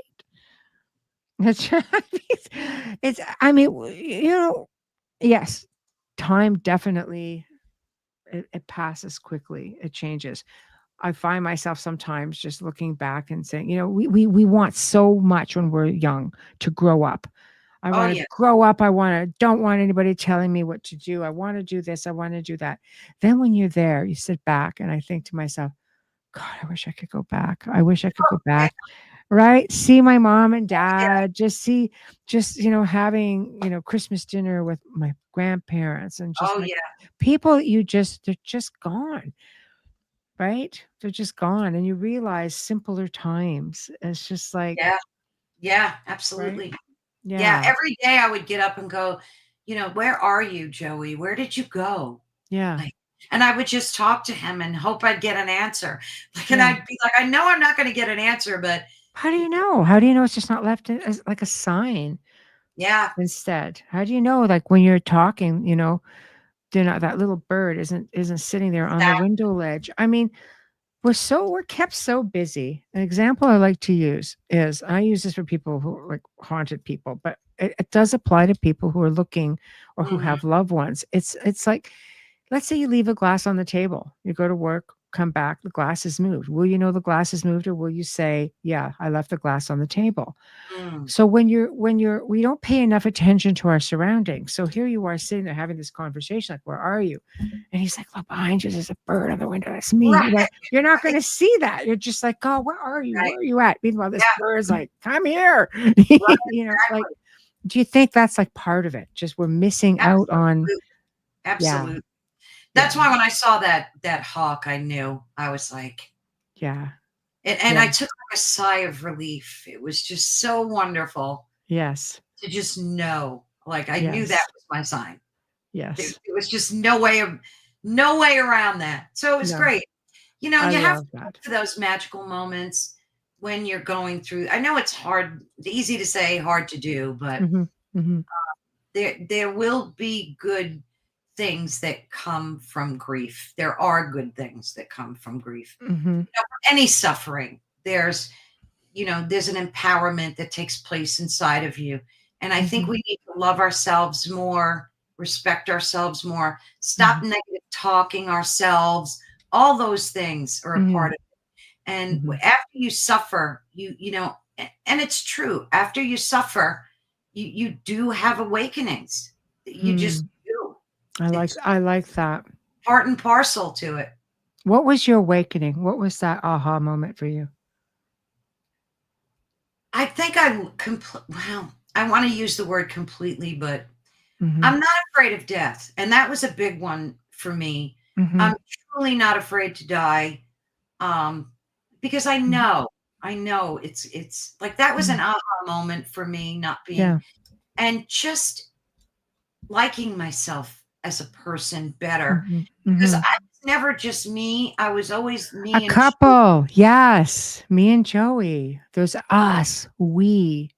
It's, I mean, yes, time definitely, it passes quickly. It changes. I find myself sometimes just looking back and saying, we want so much when we're young to grow up. I want to grow up. Don't want anybody telling me what to do. I want to do this. I want to do that. Then when you're there, you sit back and I think to myself, God, I wish I could go back. I wish I could go back. Right. See my mom and dad, just having, Christmas dinner with my grandparents and just people they're just gone. Right? They're just gone. And you realize simpler times. It's just like. Yeah, absolutely. Right? Yeah. Every day I would get up and go, where are you, Joey? Where did you go? Yeah. And I would just talk to him and hope I'd get an answer. And I'd be like, I know I'm not going to get an answer, but. How do you know? How do you know it's just not left as like a sign? Yeah. Instead, how do you know? Like when you're talking, that little bird isn't sitting there on the window ledge. I mean, we're kept so busy. An example I like to use is, I use this for people who are like haunted people, but it does apply to people who are looking or who have loved ones. It's like, let's say you leave a glass on the table, you go to work, come back, the glass is moved. Will you know the glass is moved, or will you say, yeah, I left the glass on the table? So when we don't pay enough attention to our surroundings. So here you are sitting there having this conversation, like, where are you? And he's like, look behind you, there's a bird on the window. That's me. Right. You're not going to see that. You're just like, oh, where are you? Where are you at? Meanwhile, this bird's like, come here. Like, do you think that's like part of it? Just we're missing out on. Absolutely. That's why when I saw that hawk, I knew. I was like, Yeah. And I took like a sigh of relief. It was just so wonderful. Yes. To just know, like I knew that Yes. was my sign. Yes. It was just no way around that. So it was No, great. You know, I you have love to look that. for those magical moments when you're going through. I know it's hard, easy to say, hard to do, but there will be good things that come from grief. There are good things that come from grief. You know, any suffering, there's an empowerment that takes place inside of you. And I think we need to love ourselves more, respect ourselves more, stop negative talking ourselves. All those things are a part of it. And after you suffer, you know, and it's true, after you suffer, you do have awakenings. You just do. I like that. Part and parcel to it. What was your awakening? What was that aha moment for you? I think I want to use the word completely, but Mm-hmm. I'm not afraid of death. And that was a big one for me. Mm-hmm. I'm truly not afraid to die. Because I know it's like that was an aha moment for me, not being and just liking myself as a person better. Because I was never just me. I was always me A and couple. Yes. Me and Joey. There's us. We.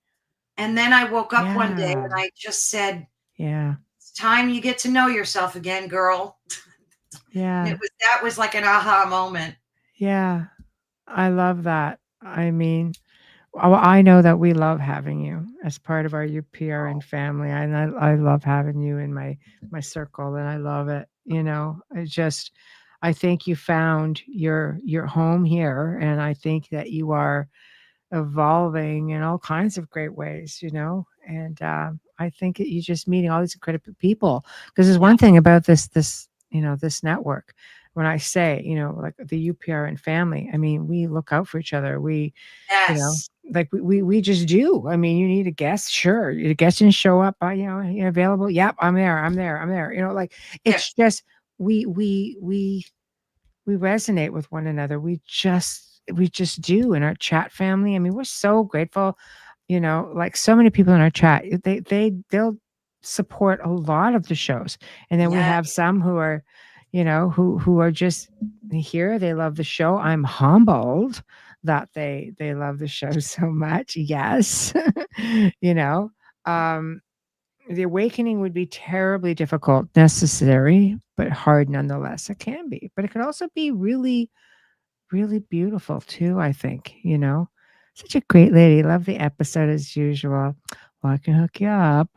And then I woke up one day Yeah. and I just said, Yeah. it's time you get to know yourself again, girl. Yeah. And that was like an aha moment. Yeah. I love that. I mean, I know that we love having you as part of our UPRN family. And I love having you in my circle, and I love it. You know, I think you found your home here, and I think that you are evolving in all kinds of great ways, you know. And I think that you're just meeting all these incredible people, because there's one thing about this this network. When I say, like the UPRN family, I mean, we look out for each other. We, Yes. like we just do. I mean, you need a guest, sure. Your guest didn't show up, you're available. Yep, I'm there. Like it's just we resonate with one another. We just do in our chat family. I mean, we're so grateful. Like so many people in our chat, they'll support a lot of the shows, and then we have some who are, who are just here. They love the show. I'm humbled that they love the show so much. Yes, the awakening would be terribly difficult, necessary, but hard nonetheless. It can be, but it could also be really, really beautiful too, I think, Such a great lady. Love the episode as usual. Well, I can hook you up.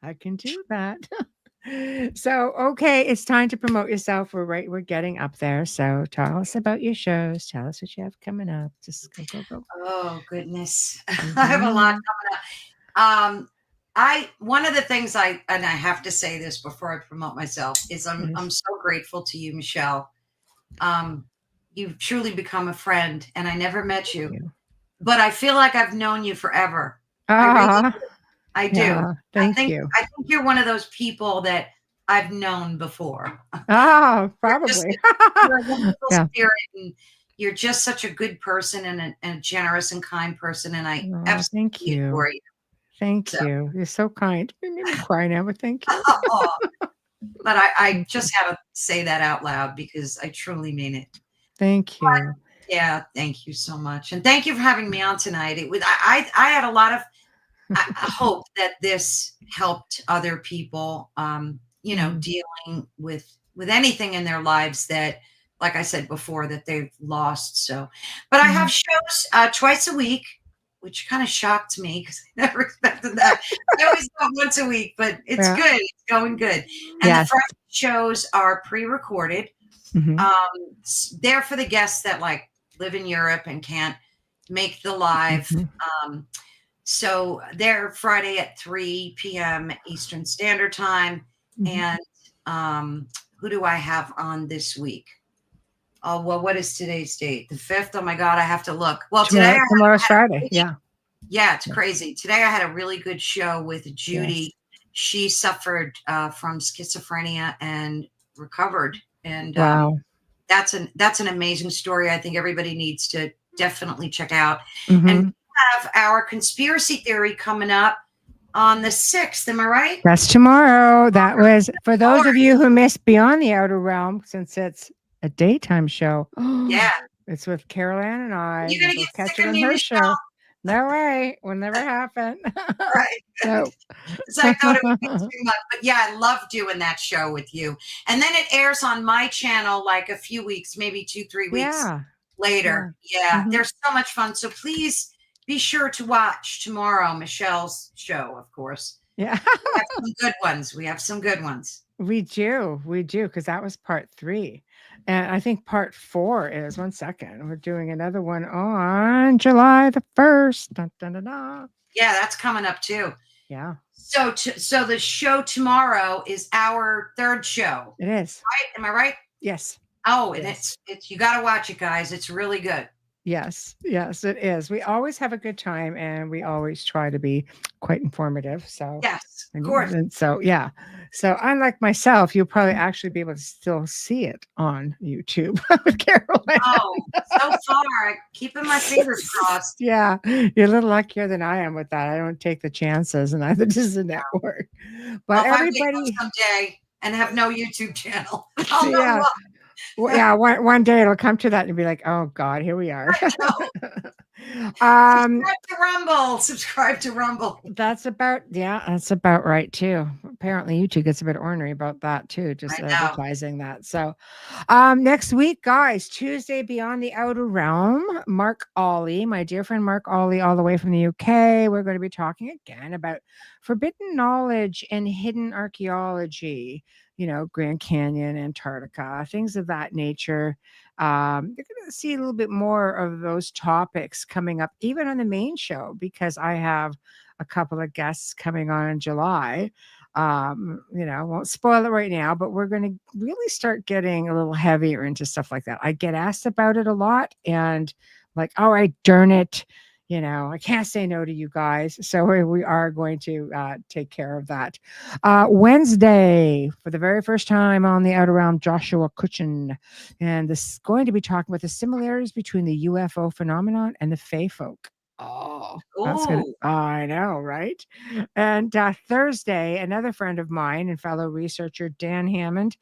I can do that. So, okay, it's time to promote yourself. We're getting up there. So tell us about your shows. Tell us what you have coming up. Just go. Oh, goodness. I have a lot coming up. One of the things and I have to say this before I promote myself, is I'm so grateful to you, Michelle. You've truly become a friend, and I never met you, but I feel like I've known you forever. I do. Yeah, thank you. I think you're one of those people that I've known before. Probably. You're a wonderful spirit, and you're just such a good person and a generous and kind person, and I absolutely adore you. Thank you. You're so kind. You made me cry now, but thank you. But I just had to say that out loud because I truly mean it. Thank you. Yeah, thank you so much. And thank you for having me on tonight. I had a lot of I hope that this helped other people, dealing with anything in their lives that, like I said before, that they've lost. So, but I have shows twice a week, which kind of shocked me because I never expected that. I always go once a week, but it's good. It's going good. And the Friday shows are pre-recorded. They're for the guests that live in Europe and can't make the live. So they're Friday at 3 p.m. Eastern Standard Time. And who do I have on this week? Oh, well, what is today's date? The 5th? Oh my God, I have to look. Well, tomorrow's Friday. Yeah, it's crazy. Today I had a really good show with Judy. She suffered from schizophrenia and recovered. And that's an amazing story. I think everybody needs to definitely check out. Mm-hmm. And we have our conspiracy theory coming up on the 6th. Am I right? That's tomorrow. That was for those of you who missed Beyond the Outer Realm, since it's a daytime show. Yeah. It's with Carolann and I. You're gonna We'll get catch sick it of on me, her Michelle. show. No way. Will never happen. Right. No. So I thought it would be too much. But yeah, I love doing that show with you. And then it airs on my channel like a few weeks, maybe 2-3 weeks later. Yeah. Mm-hmm. They're so much fun. So please be sure to watch tomorrow Michelle's show, of course. Yeah. We have some good ones. We do, because that was part 3. And I think part 4 is, one second, we're doing another one on July the 1st. Dun, dun, dun, dun. Yeah, that's coming up too. Yeah. So the show tomorrow is our 3rd show. It is. Right? Am I right? Yes. Oh, and yes. it's you got to watch it, guys. It's really good. Yes, it is. We always have a good time, and we always try to be quite informative. So yes, of course. And so yeah. So unlike myself, you'll probably actually be able to still see it on YouTube with Carolann. Oh, so far, keeping my fingers crossed. Yeah, you're a little luckier than I am with that. I don't take the chances, and either does the network. But everybody someday and have no YouTube channel. Yeah. Well, yeah, one day it'll come to that and be like, oh God, here we are. Subscribe to Rumble. That's about right too. Apparently YouTube gets a bit ornery about that too, just advertising that. So next week, guys, Tuesday, Beyond the Outer Realm, Mark Ollie, my dear friend Mark Ollie, all the way from the UK. We're going to be talking again about forbidden knowledge and hidden archaeology. Grand Canyon, Antarctica, things of that nature. You're going to see a little bit more of those topics coming up, even on the main show, because I have a couple of guests coming on in July. Won't spoil it right now, but we're going to really start getting a little heavier into stuff like that. I get asked about it a lot, and like, all right, darn it. I can't say no to you guys. So we are going to take care of that. Wednesday, for the very first time on the Outer Realm, Joshua Cutchin. And this is going to be talking about the similarities between the UFO phenomenon and the Fae folk. Oh, that's good. I know, right? And Thursday, another friend of mine and fellow researcher, Dan Hammond,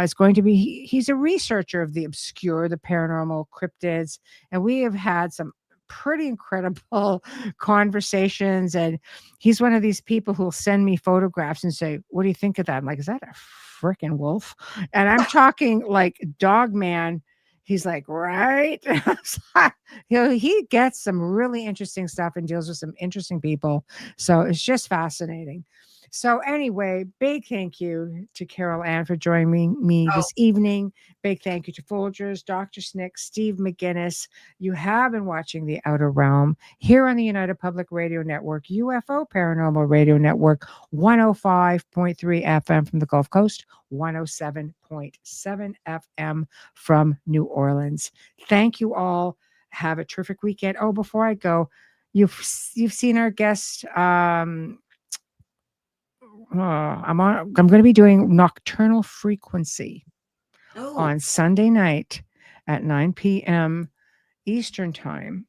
is going to be, he's a researcher of the obscure, the paranormal, cryptids. And we have had some pretty incredible conversations, and he's one of these people who'll send me photographs and say, what do you think of that? I'm like, is that a freaking wolf? And I'm talking like dog man. He's like, right. He gets some really interesting stuff and deals with some interesting people, so it's just fascinating. So anyway, big thank you to Carolann for joining me this evening. Big thank you to Folgers, Dr. Snick, Steve McGinnis. You have been watching The Outer Realm here on the United Public Radio Network, UFO Paranormal Radio Network, 105.3 FM from the Gulf Coast, 107.7 FM from New Orleans. Thank you all. Have a terrific weekend. Oh, before I go, you've seen our guest. I'm going to be doing Nocturnal Frequency on Sunday night at 9 p.m. Eastern time.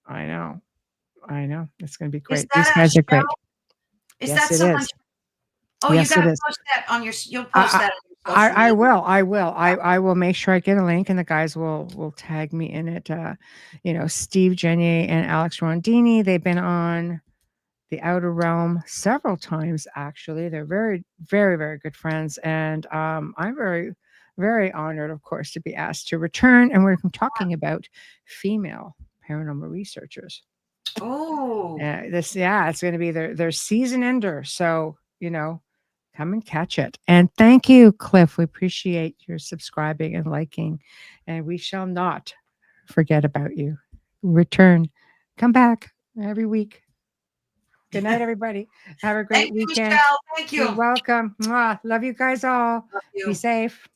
I know. It's going to be great. These guys are great. Yes, it is. Oh, yes, you got to post that on your. You'll post that. I will. I will make sure I get a link, and the guys will tag me in it. Steve Genier and Alex Rondini. They've been on The Outer Realm several times, actually. They're very, very, very good friends. And I'm very, very honored, of course, to be asked to return. And we're talking about female paranormal researchers. Oh. It's going to be their season ender. So, come and catch it. And thank you, Cliff. We appreciate your subscribing and liking. And we shall not forget about you. Return. Come back every week. Good night, everybody. Have a great weekend. Michelle. Thank you. You're welcome. Mwah. Love you guys all. Love you. Be safe.